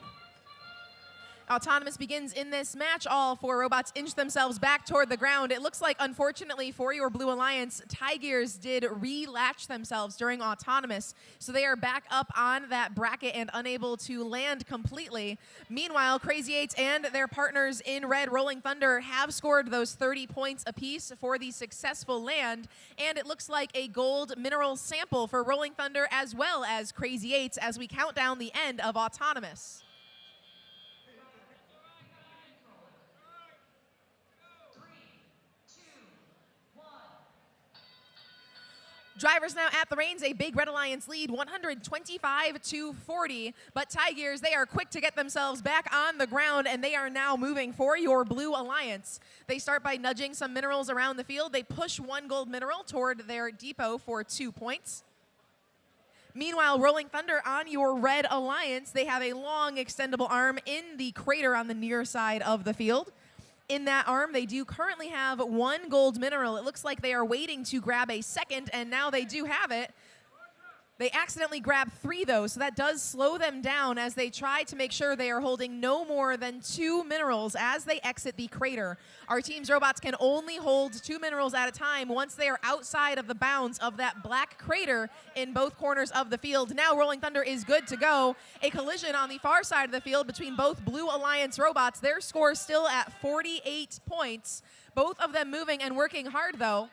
Autonomous begins in this match. All 4 robots inch themselves back toward the ground. It looks like, unfortunately for your Blue Alliance, Tigers did re-latch themselves during Autonomous, so they are back up on that bracket and unable to land completely. Meanwhile, Crazy Eights and their partners in red, Rolling Thunder, have scored those 30 points apiece for the successful land, and it looks like a gold mineral sample for Rolling Thunder as well as Crazy Eights as we count down the end of Autonomous. Drivers now at the reins, a big Red Alliance lead, 125-40. But Tigers, they are quick to get themselves back on the ground, and they are now moving for your Blue Alliance. They start by nudging some minerals around the field. They push 1 gold mineral toward their depot for 2 points. Meanwhile, Rolling Thunder on your Red Alliance, they have a long extendable arm in the crater on the near side of the field. In that arm, they do currently have 1 gold mineral. It looks like they are waiting to grab a second, and now they do have it. They accidentally grabbed 3, though, so that does slow them down as they try to make sure they are holding no more than 2 minerals as they exit the crater. Our team's robots can only hold 2 minerals at a time once they are outside of the bounds of that black crater in both corners of the field. Now Rolling Thunder is good to go. A collision on the far side of the field between both Blue Alliance robots. Their score still at 48 points. Both of them moving and working hard, though.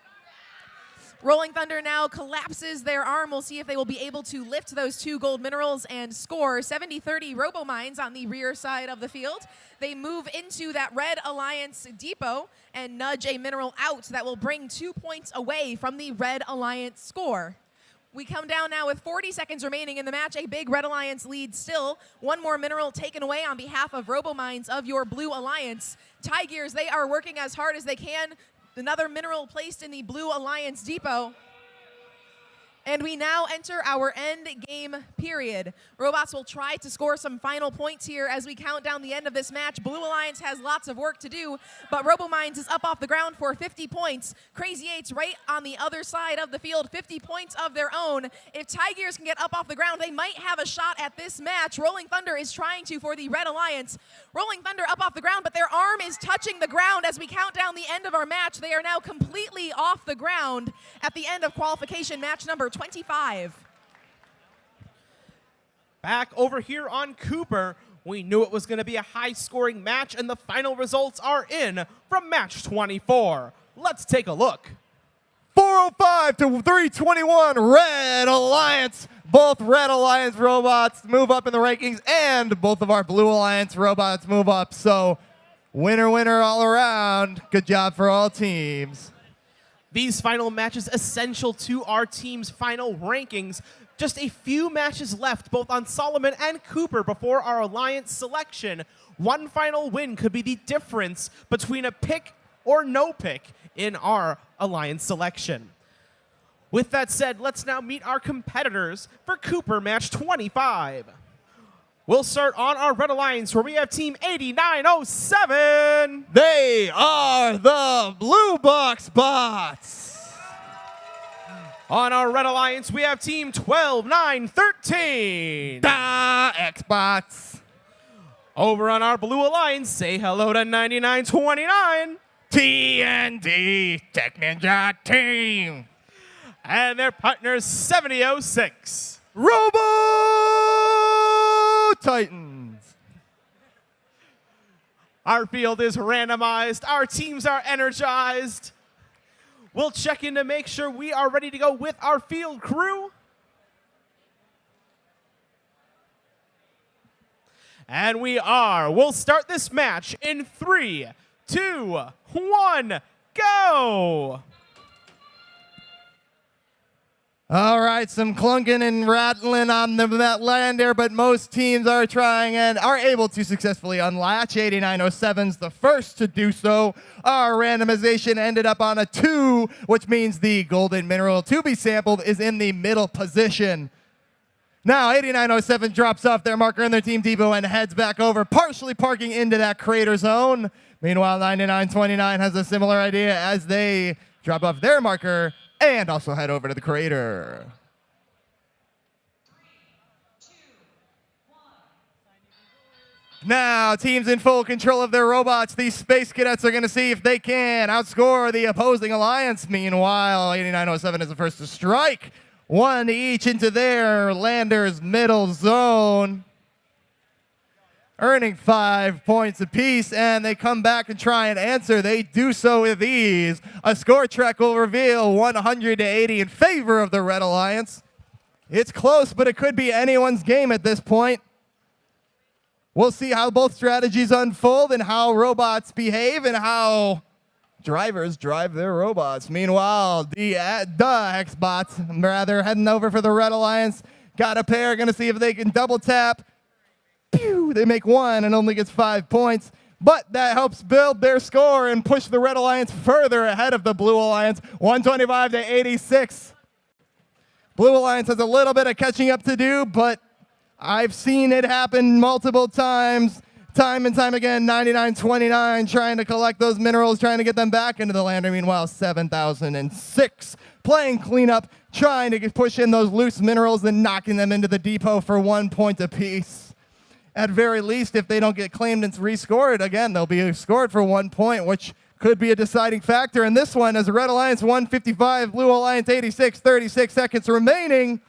Rolling Thunder now collapses their arm. We'll see if they will be able to lift those 2 gold minerals and score 70-30 RoboMinds on the rear side of the field. They move into that Red Alliance depot and nudge a mineral out that will bring 2 points away from the Red Alliance score. We come down now with 40 seconds remaining in the match. A big Red Alliance lead still. 1 more mineral taken away on behalf of RoboMinds of your Blue Alliance. Tigers, they are working as hard as they can. Another mineral placed in the Blue Alliance depot. And we now enter our end game period. Robots will try to score some final points here as we count down the end of this match. Blue Alliance has lots of work to do, but RoboMinds is up off the ground for 50 points. Crazy Eight's right on the other side of the field, 50 points of their own. If Tigers can get up off the ground, they might have a shot at this match. Rolling Thunder is trying to for the Red Alliance. Rolling Thunder up off the ground, but their arm is touching the ground as we count down the end of our match. They are now completely off the ground at the end of qualification match number 25. Back over here on Cooper, we knew it was going to be a high-scoring match, and the final results are in from match 24. Let's take a look. 405 to 321, Red Alliance. Both Red Alliance robots move up in the rankings, and both of our Blue Alliance robots move up. So winner, winner all around. Good job for all teams. These final matches essential to our team's final rankings. Just a few matches left, both on Solomon and Cooper, before our Alliance selection. One final win could be the difference between a pick or no pick in our Alliance selection. With that said, let's now meet our competitors for Cooper match 25. We'll start on our Red Alliance, where we have Team 8907. They are the Blue Box Bots. On our Red Alliance, we have Team 12913. Da X-Bots. Over on our Blue Alliance, say hello to 9929. TND Tech Ninja Team. And their partners, 7006. RoboTitans. Our field is randomized. Our teams are energized. We'll check in to make sure we are ready to go with our field crew. And we are. We'll start this match in 3, 2, 1, go! All right, some clunking and rattling on that lander, but most teams are trying and are able to successfully unlatch. 8907's the first to do so. Our randomization ended up on a 2, which means the golden mineral to be sampled is in the middle position. Now, 8907 drops off their marker in their team depot and heads back over, partially parking into that crater zone. Meanwhile, 9929 has a similar idea as they drop off their marker and also head over to the crater. 3, 2, 1. Now, teams in full control of their robots. These space cadets are going to see if they can outscore the opposing alliance. Meanwhile, 8907 is the first to strike. 1 each into their lander's middle zone, earning 5 points apiece, and they come back and try and answer. They do so with ease. A score track will reveal 100 to 80 in favor of the Red Alliance. It's close, but it could be anyone's game at this point. We'll see how both strategies unfold and how robots behave and how drivers drive their robots. Meanwhile, the Xbots, rather, heading over for the Red Alliance. Got a pair, gonna see if they can double tap. Pew! They make one and only gets 5 points. But that helps build their score and push the Red Alliance further ahead of the Blue Alliance, 125 to 86. Blue Alliance has a little bit of catching up to do, but I've seen it happen multiple times. Time and time again, 99-29, trying to collect those minerals, trying to get them back into the lander. Meanwhile, 7006 playing cleanup, trying to push in those loose minerals and knocking them into the depot for 1 point apiece. At very least, if they don't get claimed and rescored, again, they'll be scored for 1 point, which could be a deciding factor in this one as Red Alliance 155, Blue Alliance 86, 36 seconds remaining.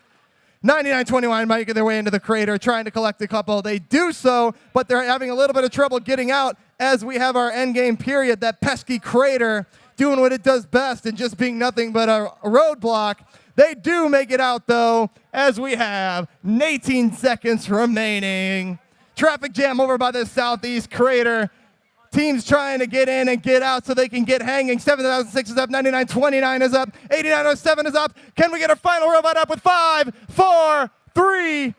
99-21 making their way into the crater, trying to collect a couple. They do so, but they're having a little bit of trouble getting out as we have our endgame period, that pesky crater doing what it does best and just being nothing but a roadblock. They do make it out, though, as we have 18 seconds remaining. Traffic jam over by the southeast crater. Teams trying to get in and get out so they can get hanging. 7006 is up, 99-29 is up, 8907 is up. Can we get our final robot up with 5, 4, 3,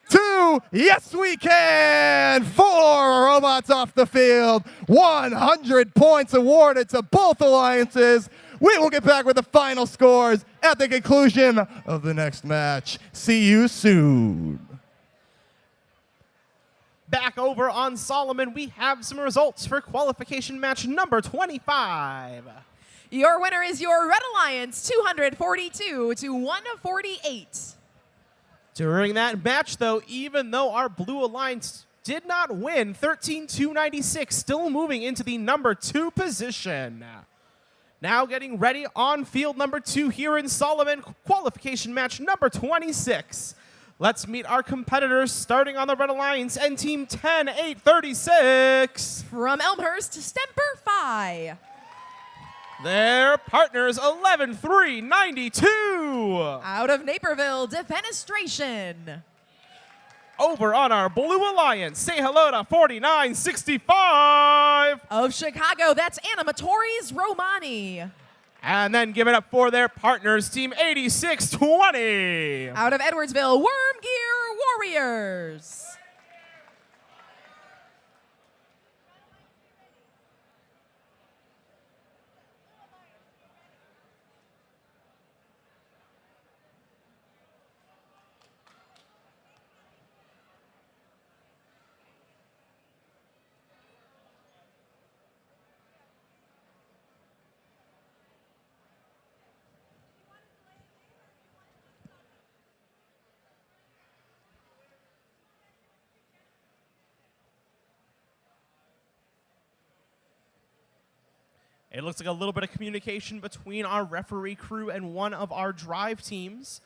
2? Yes, we can! 4 robots off the field. 100 points awarded to both alliances. We will get back with the final scores at the conclusion of the next match. See you soon. Back over on Solomon, we have some results for qualification match number 25. Your winner is your Red Alliance, 242 to 148. During that match, though, even though our Blue Alliance did not win, 13-96, still moving into the number 2 position. Now getting ready on field number 2 here in Solomon, qualification match number 26. Let's meet our competitors, starting on the Red Alliance and Team 10-8-36. From Elmhurst, STEMper Phi. Their partners, 11-3-92. Out of Naperville, Defenestration. Over on our Blue Alliance, say hello to 49-65. Of Chicago, that's Animatores Romani. And then give it up for their partners, Team 86-20. Out of Edwardsville, Wormgear Warriors. It looks like a little bit of communication between our referee crew and one of our drive teams.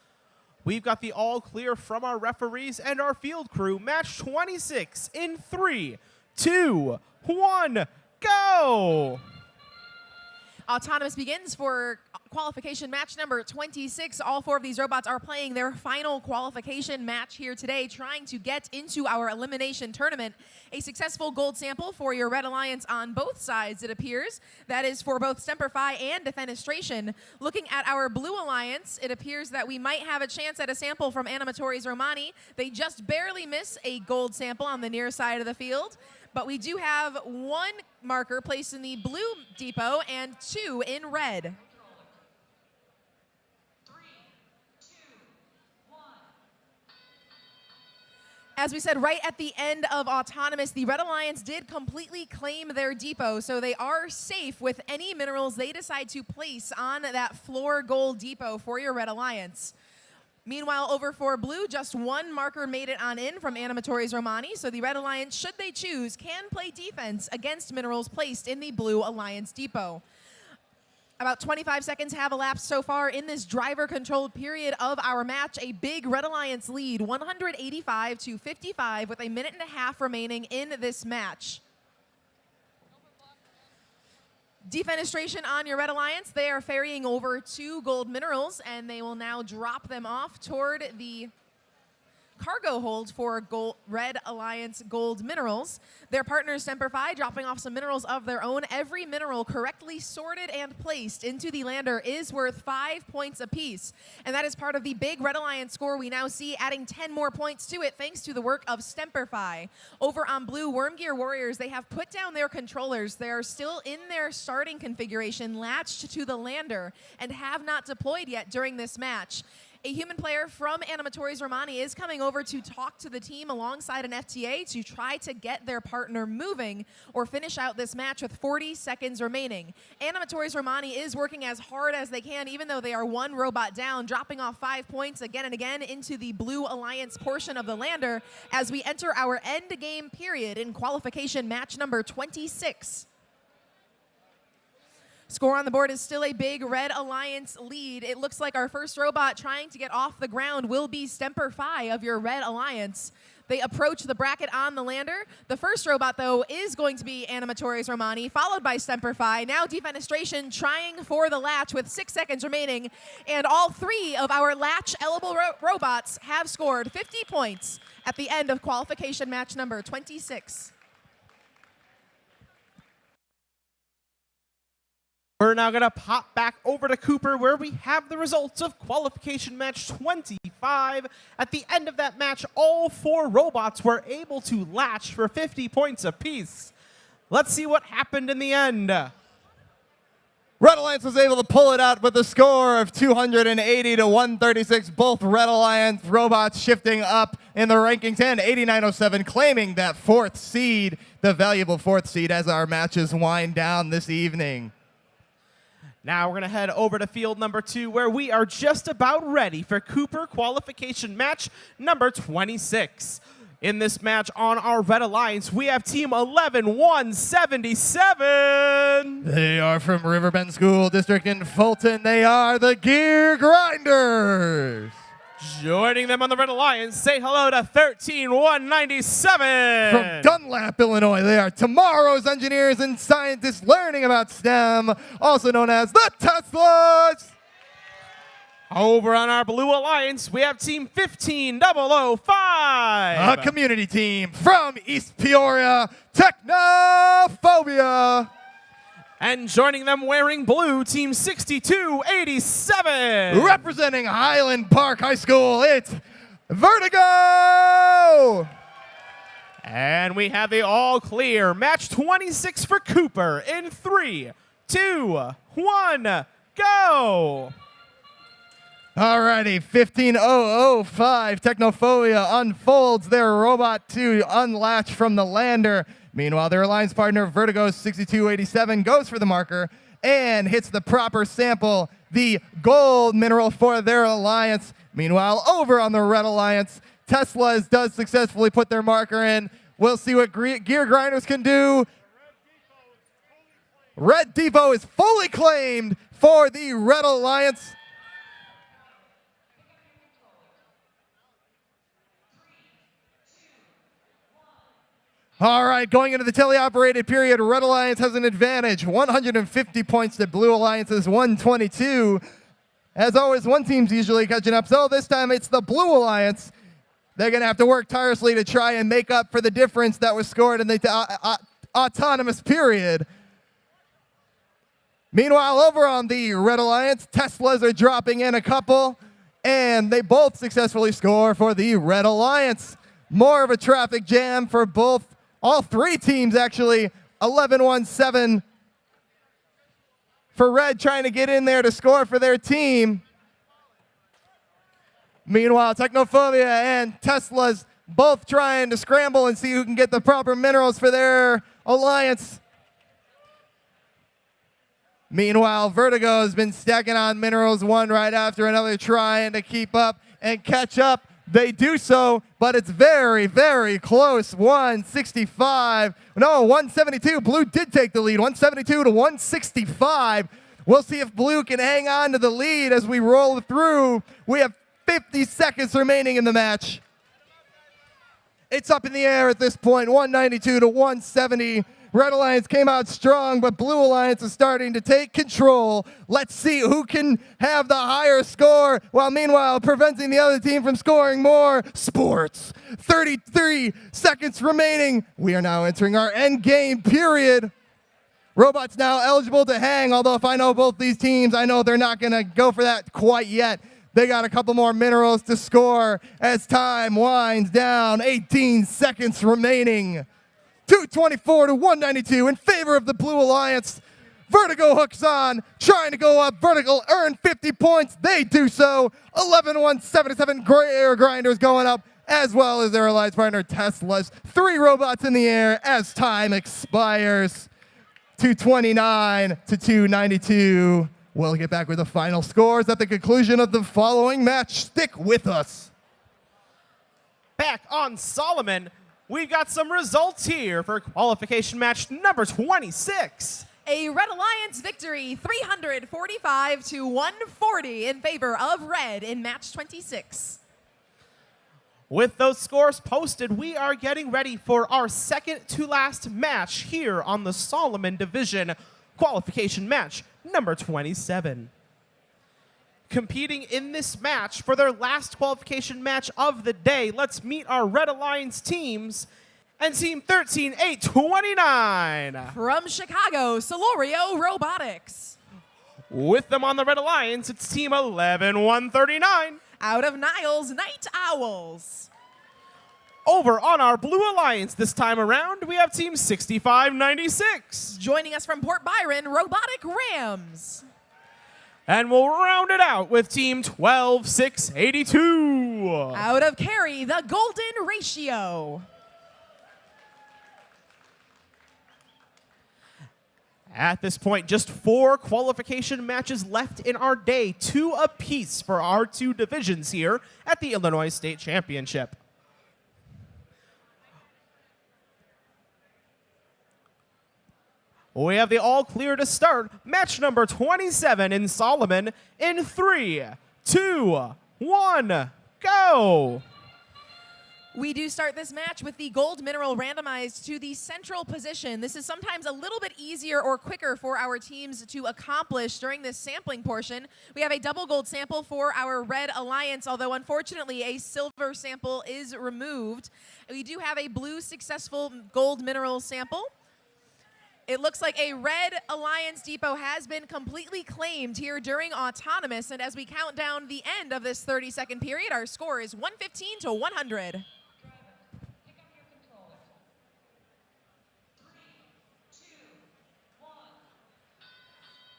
We've got the all clear from our referees and our field crew. Match 26 in 3, 2, 1, go! Autonomous begins for qualification match number 26. All 4 of these robots are playing their final qualification match here today, trying to get into our elimination tournament. A successful gold sample for your Red Alliance on both sides, it appears. That is for both STEMper Phi and Defenestration. Looking at our Blue Alliance, it appears that we might have a chance at a sample from Animatores Romani. They just barely miss a gold sample on the near side of the field. But we do have 1 marker placed in the blue depot and 2 in red. 3, 2, 1. As we said, right at the end of Autonomous, the Red Alliance did completely claim their depot, so they are safe with any minerals they decide to place on that floor gold depot for your Red Alliance. Meanwhile, over for Blue, just 1 marker made it on in from Animatores Romani, so the Red Alliance, should they choose, can play defense against minerals placed in the Blue Alliance depot. About 25 seconds have elapsed so far in this driver-controlled period of our match. A big Red Alliance lead, 185 to 55, with a minute and a half remaining in this match. Defenestration on your Red Alliance. They are ferrying over 2 gold minerals, and they will now drop them off toward the cargo hold for Red Alliance gold minerals. Their partner STEMper dropping off some minerals of their own. Every mineral correctly sorted and placed into the lander is worth 5 points apiece. And that is part of the big Red Alliance score we now see, adding 10 more points to it thanks to the work of STEMper. Over on blue, Wormgear Warriors, they have put down their controllers. They are still in their starting configuration, latched to the lander, and have not deployed yet during this match. A human player from Animatores Romani is coming over to talk to the team alongside an FTA to try to get their partner moving or finish out this match with 40 seconds remaining. Animatores Romani is working as hard as they can, even though they are one robot down, dropping off 5 points again and again into the Blue Alliance portion of the lander as we enter our end game period in qualification match number 26. Score on the board is still a big Red Alliance lead. It looks like our first robot trying to get off the ground will be STEMper of your Red Alliance. They approach the bracket on the lander. The first robot, though, is going to be Animatores Romani, followed by STEMper. Now Defenestration trying for the latch with 6 seconds remaining. And all 3 of our latch-eligible robots have scored 50 points at the end of qualification match number 26. We're now going to pop back over to Cooper where we have the results of qualification match 25. At the end of that match, all 4 robots were able to latch for 50 points apiece. Let's see what happened in the end. Red Alliance was able to pull it out with a score of 280 to 136. Both Red Alliance robots shifting up in the rankings, and 8907 claiming that 4th seed, the valuable 4th seed, as our matches wind down this evening. Now we're going to head over to field number 2 where we are just about ready for Cooper qualification match number 26. In this match on our Red Alliance, we have team 11177. They are from Riverbend School District in Fulton. They are the Gear Grinders. Joining them on the Red Alliance, say hello to 13197. From Dunlap, Illinois, they are tomorrow's engineers and scientists learning about STEM, also known as the Teslas. Over on our Blue Alliance, we have team 15005. A community team from East Peoria, Technophobia. And joining them wearing blue, team 6287. Representing Highland Park High School, it's Vertigo. And we have the all clear match 26 for Cooper in 3, 2, 1, go. Alrighty, 15005, Technophobia unfolds their robot to unlatch from the lander. Meanwhile, their alliance partner, Vertigo 6287, goes for the marker and hits the proper sample, the gold mineral for their alliance. Meanwhile, over on the Red Alliance, Teslas does successfully put their marker in. We'll see what Gear Grinders can do. Red Depot is fully claimed for the Red Alliance. All right, going into the teleoperated period, Red Alliance has an advantage. 150 points to Blue Alliance's 122. As always, one team's usually catching up, so this time it's the Blue Alliance. They're going to have to work tirelessly to try and make up for the difference that was scored in the autonomous period. Meanwhile, over on the Red Alliance, Teslas are dropping in a couple, and they both successfully score for the Red Alliance. More of a traffic jam for all 3 teams, actually. 11-1-7 for Red, trying to get in there to score for their team. Meanwhile, Technophobia and Teslas both trying to scramble and see who can get the proper minerals for their alliance. Meanwhile, Vertigo has been stacking on minerals one right after another, trying to keep up and catch up. They do so, but it's very, very close. 165. No, 172. Blue did take the lead. 172 to 165. We'll see if Blue can hang on to the lead as we roll through. We have 50 seconds remaining in the match. It's up in the air at this point. 192 to 170. Red Alliance came out strong, but Blue Alliance is starting to take control. Let's see who can have the higher score, while meanwhile preventing the other team from scoring more. Sports. 33 seconds remaining. We are now entering our end game period. Robots now eligible to hang, although if I know both these teams, I know they're not going to go for that quite yet. They got a couple more minerals to score as time winds down. 18 seconds remaining. 224 to 192 in favor of the Blue Alliance. Vertigo hooks on, trying to go up. Vertigo earn 50 points. They do so. 11-177 Air Grinders going up, as well as their alliance partner Tesla's. 3 robots in the air as time expires. 229 to 292. We'll get back with the final scores at the conclusion of the following match. Stick with us. Back on Solomon, we've got some results here for qualification match number 26. A Red Alliance victory, 345 to 140 in favor of Red in match 26. With those scores posted, we are getting ready for our second to last match here on the Solomon Division qualification match number 27. Competing in this match for their last qualification match of the day, let's meet our Red Alliance teams and Team 13-829. From Chicago, Celorio Robotics. With them on the Red Alliance, it's Team 11-139. Out of Niles, Night Owls. Over on our Blue Alliance this time around, we have Team 6596. Joining us from Port Byron, Robotic Rams. And we'll round it out with Team 12682. Out of Cary, the Golden Ratio. At this point, just 4 qualification matches left in our day, 2 apiece for our 2 divisions here at the Illinois State Championship. We have the all clear to start match number 27 in Solomon in 3, 2, 1, go! We do start this match with the gold mineral randomized to the central position. This is sometimes a little bit easier or quicker for our teams to accomplish during this sampling portion. We have a double gold sample for our Red Alliance, although unfortunately a silver sample is removed. We do have a blue successful gold mineral sample. It looks like a Red Alliance depot has been completely claimed here during Autonomous, and as we count down the end of this 30-second period, our score is 115 to 100.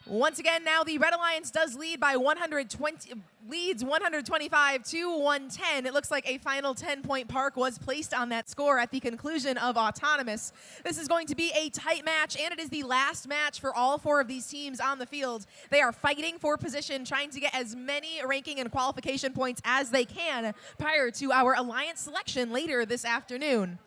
Once again, now the Red Alliance does lead by 125 to 110. It looks like a final 10-point park was placed on that score at the conclusion of Autonomous. This is going to be a tight match, and it is the last match for all 4 of these teams on the field. They are fighting for position, trying to get as many ranking and qualification points as they can prior to our Alliance selection later this afternoon.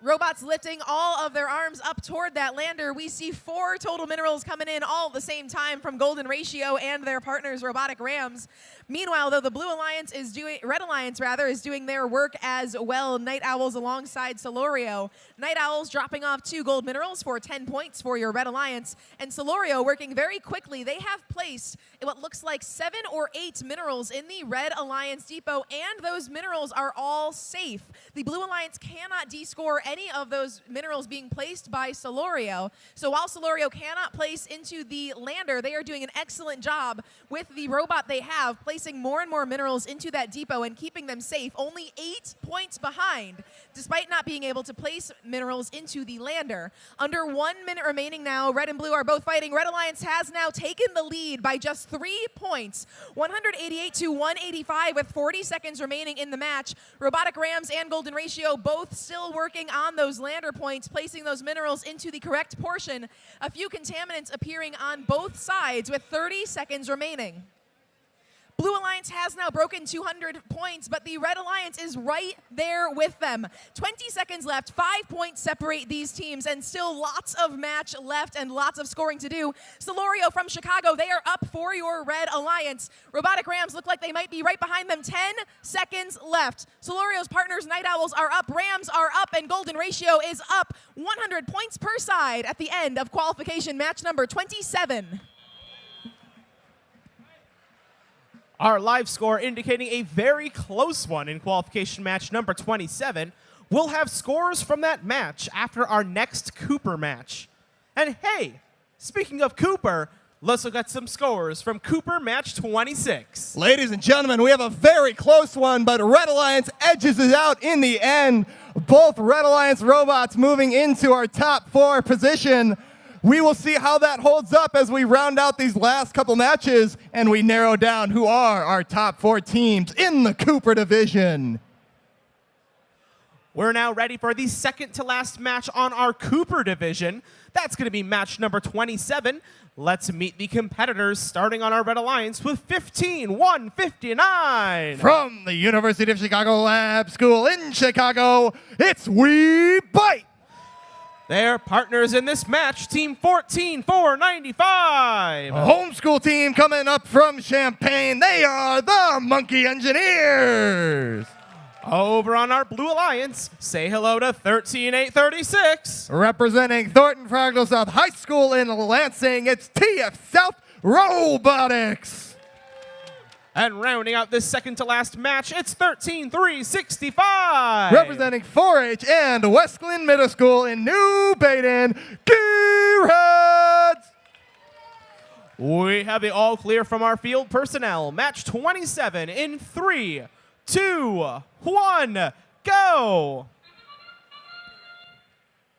Robots lifting all of their arms up toward that lander. We see 4 total minerals coming in all at the same time from Golden Ratio and their partners, Robotic Rams. Meanwhile, though, the Blue Alliance is doing, Red Alliance rather, is doing their work as well. Night Owls alongside Celorio. Night Owls dropping off 2 gold minerals for 10 points for your Red Alliance. And Celorio working very quickly. They have placed what looks like 7 or 8 minerals in the Red Alliance depot, and those minerals are all safe. The Blue Alliance cannot descore any of those minerals being placed by Celorio. So while Celorio cannot place into the lander, they are doing an excellent job with the robot they have, placing more and more minerals into that depot and keeping them safe. Only 8 points behind, despite not being able to place minerals into the lander. Under 1 minute remaining now, Red and Blue are both fighting. Red Alliance has now taken the lead by just 3 points, 188 to 185 with 40 seconds remaining in the match. Robotic Rams and Golden Ratio both still working on those lander points, placing those minerals into the correct portion. A few contaminants appearing on both sides with 30 seconds remaining. Blue Alliance Alliance has now broken 200 points, but the Red Alliance is right there with them. 20 seconds left, 5 points separate these teams, and still lots of match left and lots of scoring to do. Solorio from Chicago, they are up for your Red Alliance. Robotic Rams look like they might be right behind them. 10 seconds left. Solorio's partners, Night Owls, are up, Rams are up, and Golden Ratio is up. 100 points per side at the end of qualification match number 27. Our live score indicating a very close one in qualification match number 27. We'll have scores from that match after our next Cooper match. And hey, speaking of Cooper, let's look at some scores from Cooper match 26. Ladies and gentlemen, we have a very close one, but Red Alliance edges it out in the end. Both Red Alliance robots moving into our top 4 position. We will see how that holds up as we round out these last couple matches and we narrow down who are our top 4 teams in the Cooper division. We're now ready for the second to last match on our Cooper division. That's going to be match number 27. Let's meet the competitors starting on our Red Alliance with 15-159. From the University of Chicago Lab School in Chicago, it's Byte. Their partners in this match, Team 14-495. A homeschool team coming up from Champaign. They are the Monkey Engineers. Over on our Blue Alliance, say hello to 13-836. Representing Thornton Fractal South High School in Lansing, it's TF South Robotics. And rounding out this second to last match, it's 13-365. Representing 4-H and West Glen Middle School in New Baden, Gearaffes. We have the all clear from our field personnel. Match 27 in 3, 2, 1, go.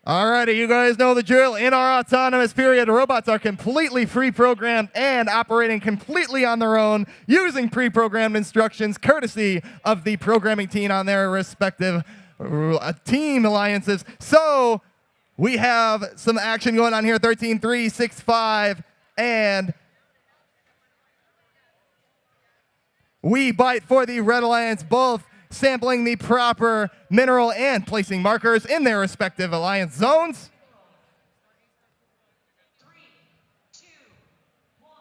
Alrighty, you guys know the drill. In our autonomous period, robots are completely free-programmed and operating completely on their own, using pre-programmed instructions courtesy of the programming team on their respective team alliances. So we have some action going on here, 13-365, and Byte for the Red Alliance, both sampling the proper mineral and placing markers in their respective alliance zones. 3, 2, 1.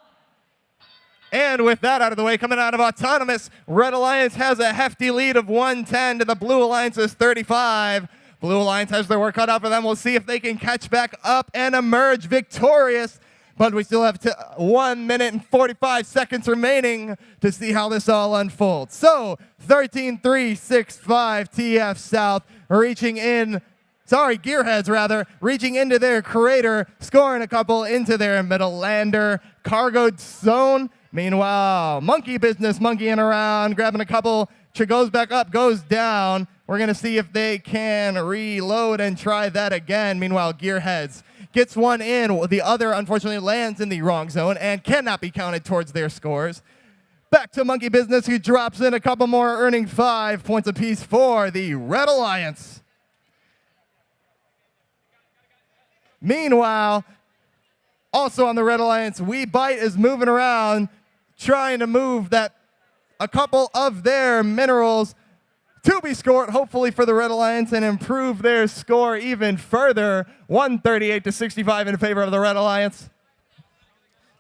And with that out of the way, coming out of autonomous, Red Alliance has a hefty lead of 110 to the Blue Alliance's 35. Blue Alliance has their work cut out for them. We'll see if they can catch back up and emerge victorious. But we still have 1 minute and 45 seconds remaining to see how this all unfolds. So 13-365 TF South reaching in, Gearheads rather, reaching into their crater, scoring a couple into their middle lander, cargo zone. Meanwhile, Monkey Business monkeying around, grabbing a couple, goes back up, goes down. We're going to see if they can reload and try that again. Meanwhile, Gearheads gets one in. The other, unfortunately, lands in the wrong zone and cannot be counted towards their scores. Back to Monkey Business, who drops in a couple more, earning 5 points apiece for the Red Alliance. Meanwhile, also on the Red Alliance, Byte is moving around, trying to move a couple of their minerals to be scored, hopefully for the Red Alliance, and improve their score even further. 138-65 in favor of the Red Alliance.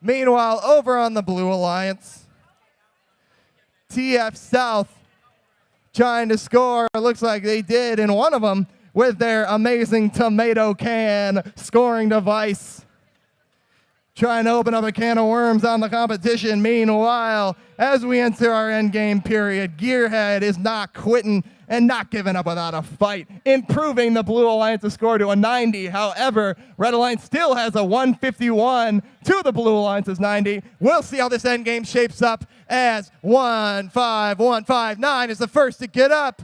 Meanwhile, over on the Blue Alliance, TF South trying to score. Looks like they did in one of them with their amazing tomato can scoring device. Trying to open up a can of worms on the competition. Meanwhile, as we enter our endgame period, Gearhead is not quitting and not giving up without a fight, improving the Blue Alliance's score to a 90. However, Red Alliance still has a 151 to the Blue Alliance's 90. We'll see how this endgame shapes up as 15159 is the first to get up.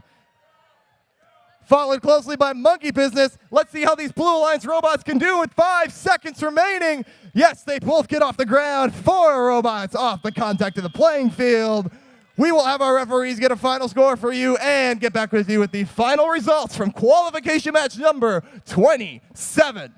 Followed closely by Monkey Business. Let's see how these Blue Alliance robots can do with 5 seconds remaining. Yes, they both get off the ground. 4 robots off the contact of the playing field. We will have our referees get a final score for you and get back with you with the final results from qualification match number 27.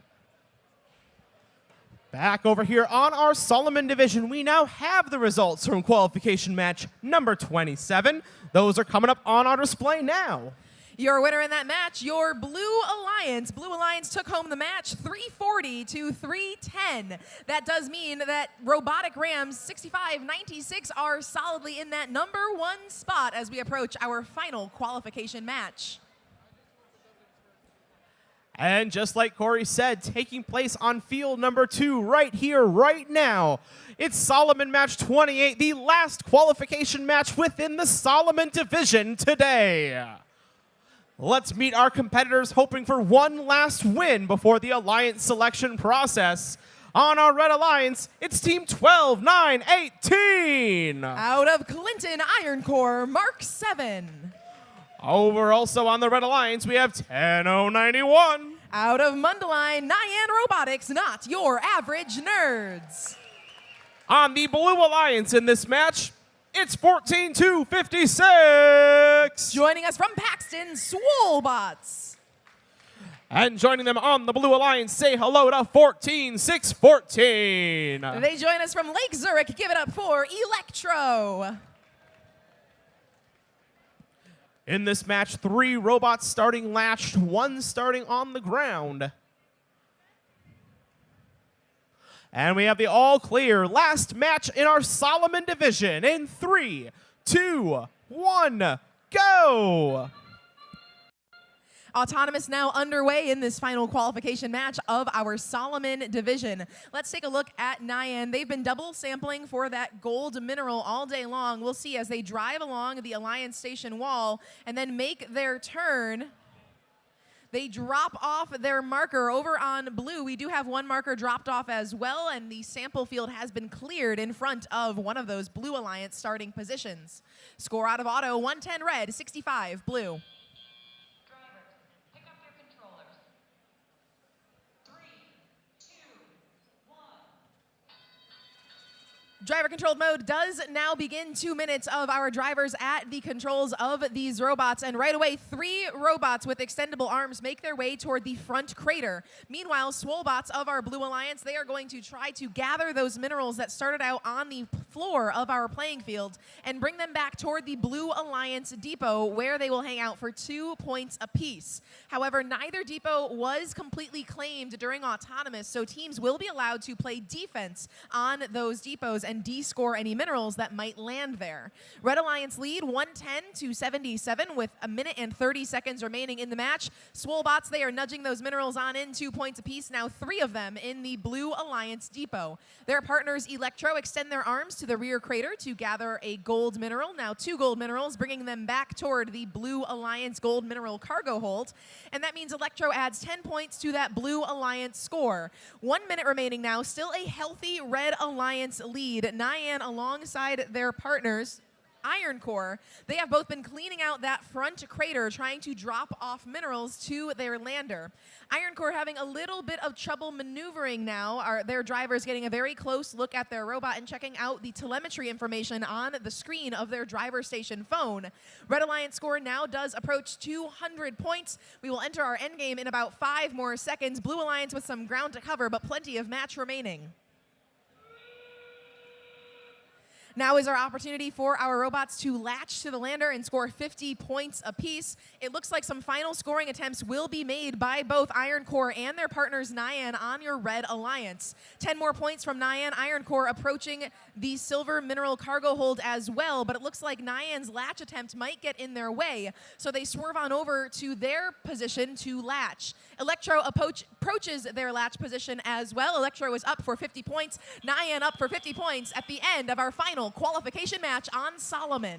Back over here on our Solomon division, we now have the results from qualification match number 27. Those are coming up on our display now. Your winner in that match, your Blue Alliance. Blue Alliance took home the match 340 to 310. That does mean that Robotic Rams 6596 are solidly in that #1 spot as we approach our final qualification match. And just like Corey said, taking place on field number 2 right here, right now, it's Solomon match 28, the last qualification match within the Solomon division today. Let's meet our competitors hoping for one last win before the Alliance selection process. On our Red Alliance, it's Team 12-9-18. Out of Clinton Iron Core, Mark 7. Over also on the Red Alliance, we have 10-0-91. Out of Mundelein, Nyan Robotics, not your average nerds. On the Blue Alliance in this match, it's 14-2-56. Joining us from Paxton, Swolebots. And joining them on the Blue Alliance, say hello to 14-6-14. They join us from Lake Zurich. Give it up for Electro. In this match, 3 robots starting latched, 1 starting on the ground. And we have the all clear last match in our Solomon division in 3, 2, 1, go! Autonomous now underway in this final qualification match of our Solomon division. Let's take a look at Nyan. They've been double sampling for that gold mineral all day long. We'll see as they drive along the Alliance Station wall and then make their turn. They drop off their marker over on blue. We do have 1 marker dropped off as well, and the sample field has been cleared in front of one of those Blue Alliance starting positions. Score out of auto, 110 red, 65 blue. Driver-controlled mode does now begin. 2 minutes of our drivers at the controls of these robots. And right away, 3 robots with extendable arms make their way toward the front crater. Meanwhile, Swolebots of our Blue Alliance, they are going to try to gather those minerals that started out on the floor of our playing field and bring them back toward the Blue Alliance depot, where they will hang out for 2 points apiece. However, neither depot was completely claimed during Autonomous, so teams will be allowed to play defense on those depots and de-score any minerals that might land there. Red Alliance lead 110 to 77 with 1 minute and 30 seconds remaining in the match. Swolebots, they are nudging those minerals on in, 2 points apiece, now 3 of them in the Blue Alliance depot. Their partners Electro extend their arms to the rear crater to gather a gold mineral, now 2 gold minerals, bringing them back toward the Blue Alliance gold mineral cargo hold. And that means Electro adds 10 points to that Blue Alliance score. 1 minute remaining now, still a healthy Red Alliance lead. Nyan alongside their partners, Iron Core, they have both been cleaning out that front crater, trying to drop off minerals to their lander. Iron Core having a little bit of trouble maneuvering now. Their drivers getting a very close look at their robot and checking out the telemetry information on the screen of their driver station phone. Red Alliance score now does approach 200 points. We will enter our endgame in about 5 more seconds. Blue Alliance with some ground to cover, but plenty of match remaining. Now is our opportunity for our robots to latch to the lander and score 50 points apiece. It looks like some final scoring attempts will be made by both Iron Core and their partners Nyan on your Red Alliance. 10 more points from Nyan. Iron Core approaching the silver mineral cargo hold as well, but it looks like Nyan's latch attempt might get in their way, so they swerve on over to their position to latch. Electro approaches their latch position as well. Electro is up for 50 points. Nyan up for 50 points at the end of our final qualification match on Solomon.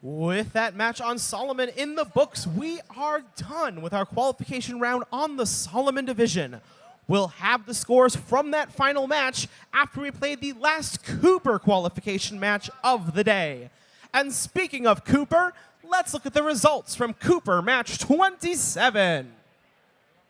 With that match on Solomon in the books, we are done with our qualification round on the Solomon division. We'll have the scores from that final match after we play the last Cooper qualification match of the day. And speaking of Cooper, let's look at the results from Cooper match 27.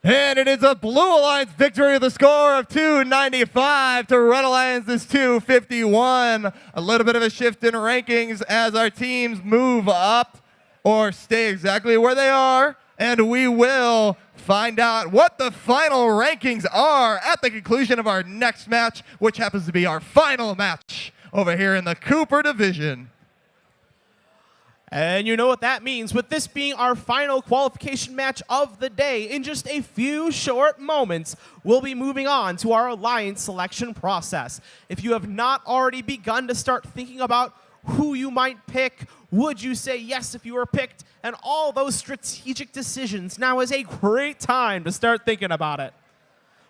And it is a Blue Alliance victory with a score of 295 to Red Alliance's 251. A little bit of a shift in rankings as our teams move up. or stay exactly where they are, and we will find out what the final rankings are at the conclusion of our next match, which happens to be our final match over here in the Cooper division. And you know what that means. With this being our final qualification match of the day, in just a few short moments, we'll be moving on to our alliance selection process. If you have not already begun to start thinking about who you might pick, would you say yes if you were picked, and all those strategic decisions, now is a great time to start thinking about it.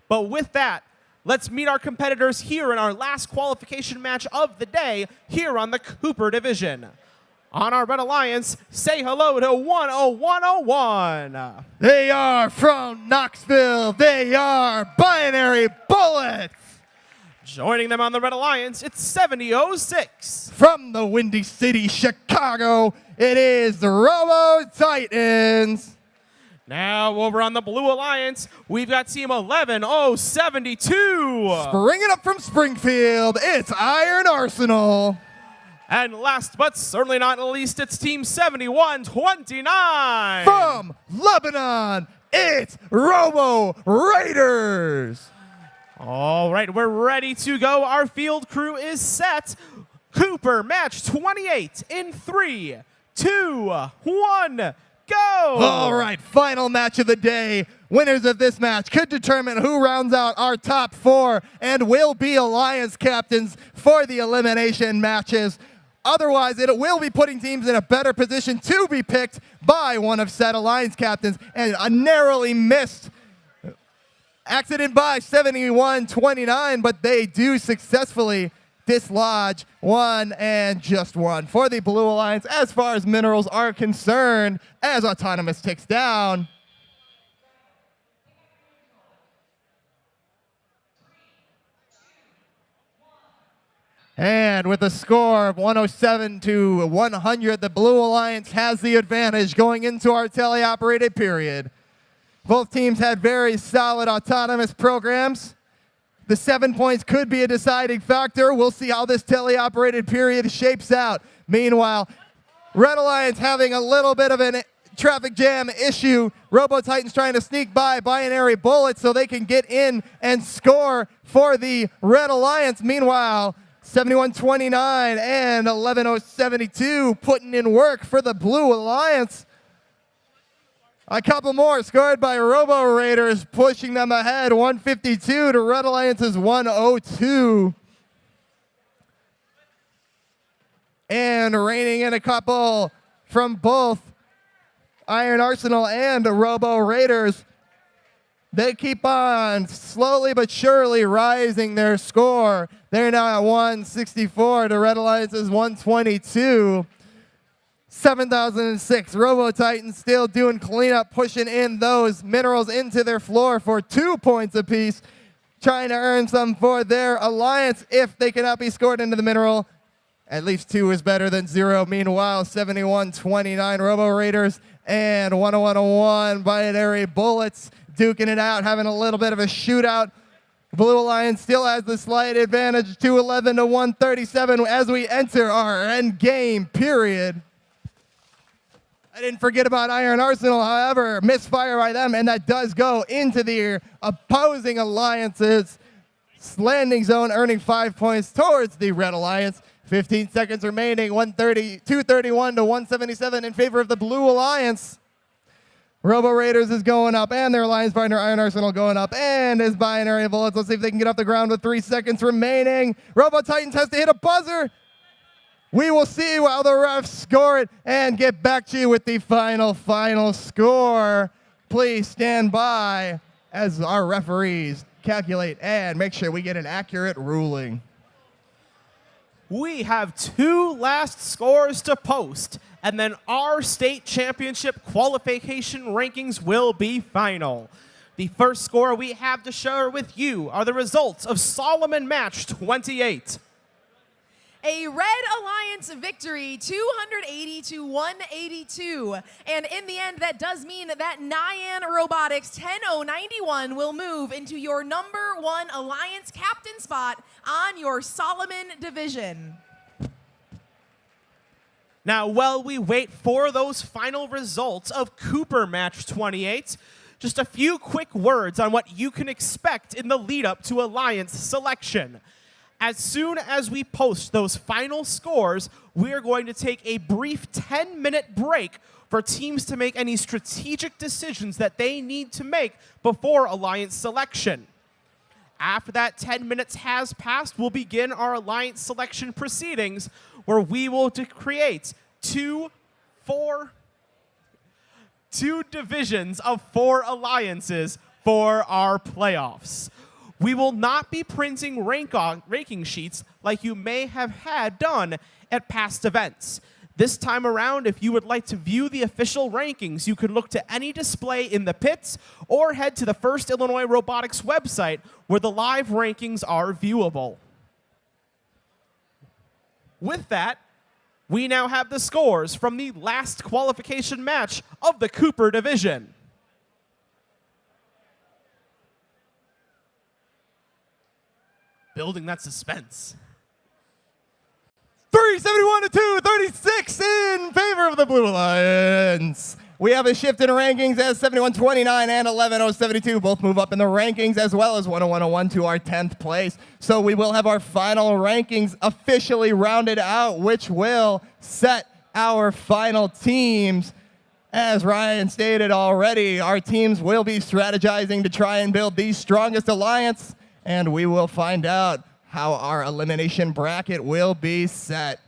But with that, let's meet our competitors here in our last qualification match of the day here on the Cooper division. On our Red Alliance, say hello to 10101. They are from Knoxville. They are Binary Bullets. Joining them on the Red Alliance, it's 7006. From the Windy City, Chicago, it is the RoboTitans. Now over on the Blue Alliance, we've got Team 11072. Bringing up from Springfield, it's Iron Arsenal. And last but certainly not least, it's Team 7129. From Lebanon, it's Robo Raiders. All right, we're ready to go. Our field crew is set. Cooper, match 28 in 3, 2, 1, go. All right, final match of the day. Winners of this match could determine who rounds out our top 4 and will be alliance captains for the elimination matches. Otherwise, it will be putting teams in a better position to be picked by one of said alliance captains, and a narrowly missed accident by 7129, but they do successfully dislodge one and just one for the Blue Alliance as far as minerals are concerned, as Autonomous ticks down. And with a score of 107 to 100, the Blue Alliance has the advantage going into our teleoperated period. Both teams had very solid autonomous programs. The 7 points could be a deciding factor. We'll see how this teleoperated period shapes out. Meanwhile, Red Alliance having a little bit of a traffic jam issue. RoboTitans trying to sneak by Binary Bullets so they can get in and score for the Red Alliance. Meanwhile, 7129 and 11072 putting in work for the Blue Alliance. A couple more scored by Robo Raiders, pushing them ahead, 152 to Red Alliance's 102. And reining in a couple from both Iron Arsenal and Robo Raiders. They keep on slowly but surely rising their score. They're now at 164 to Red Alliance's 122. 7006, RoboTitans still doing cleanup, pushing in those minerals into their floor for 2 points apiece, trying to earn some for their alliance if they cannot be scored into the mineral. At least 2 is better than 0. Meanwhile, 7129 Robo Raiders and 101 Binary Bullets duking it out, having a little bit of a shootout. Blue Alliance still has the slight advantage, 211 to 137 as we enter our end game period. I didn't forget about Iron Arsenal, however, misfire by them, and that does go into the opposing alliance's landing zone, earning 5 points towards the Red Alliance. 15 seconds remaining, 231 to 177 in favor of the Blue Alliance. Robo Raiders is going up, and their alliance partner Iron Arsenal going up, and his Binary Bullets. Let's see if they can get off the ground with 3 seconds remaining. RoboTitans has to hit a buzzer. We will see while the refs score it and get back to you with the final score. Please stand by as our referees calculate and make sure we get an accurate ruling. We have 2 last scores to post, and then our state championship qualification rankings will be final. The first score we have to share with you are the results of Solomon Match 28. A Red Alliance victory, 280 to 182. And in the end, that does mean that Nyan Robotics 10091 will move into your #1 Alliance captain spot on your Solomon division. Now, while we wait for those final results of Cooper Match 28, just a few quick words on what you can expect in the lead up to Alliance selection. As soon as we post those final scores, we are going to take a brief 10-minute break for teams to make any strategic decisions that they need to make before Alliance selection. After that 10 minutes has passed, we'll begin our Alliance selection proceedings, where we will create two divisions of 4 alliances for our playoffs. We will not be printing ranking sheets like you may have had done at past events. This time around, if you would like to view the official rankings, you can look to any display in the pits or head to the First Illinois Robotics website where the live rankings are viewable. With that, we now have the scores from the last qualification match of the Cooper division. Building that suspense. 371 to 236 in favor of the Blue Alliance. We have a shift in rankings as 7129 and 11072 both move up in the rankings, as well as 10101 to our 10th place. So we will have our final rankings officially rounded out, which will set our final teams. As Ryan stated already, our teams will be strategizing to try and build the strongest alliance, and we will find out how our elimination bracket will be set.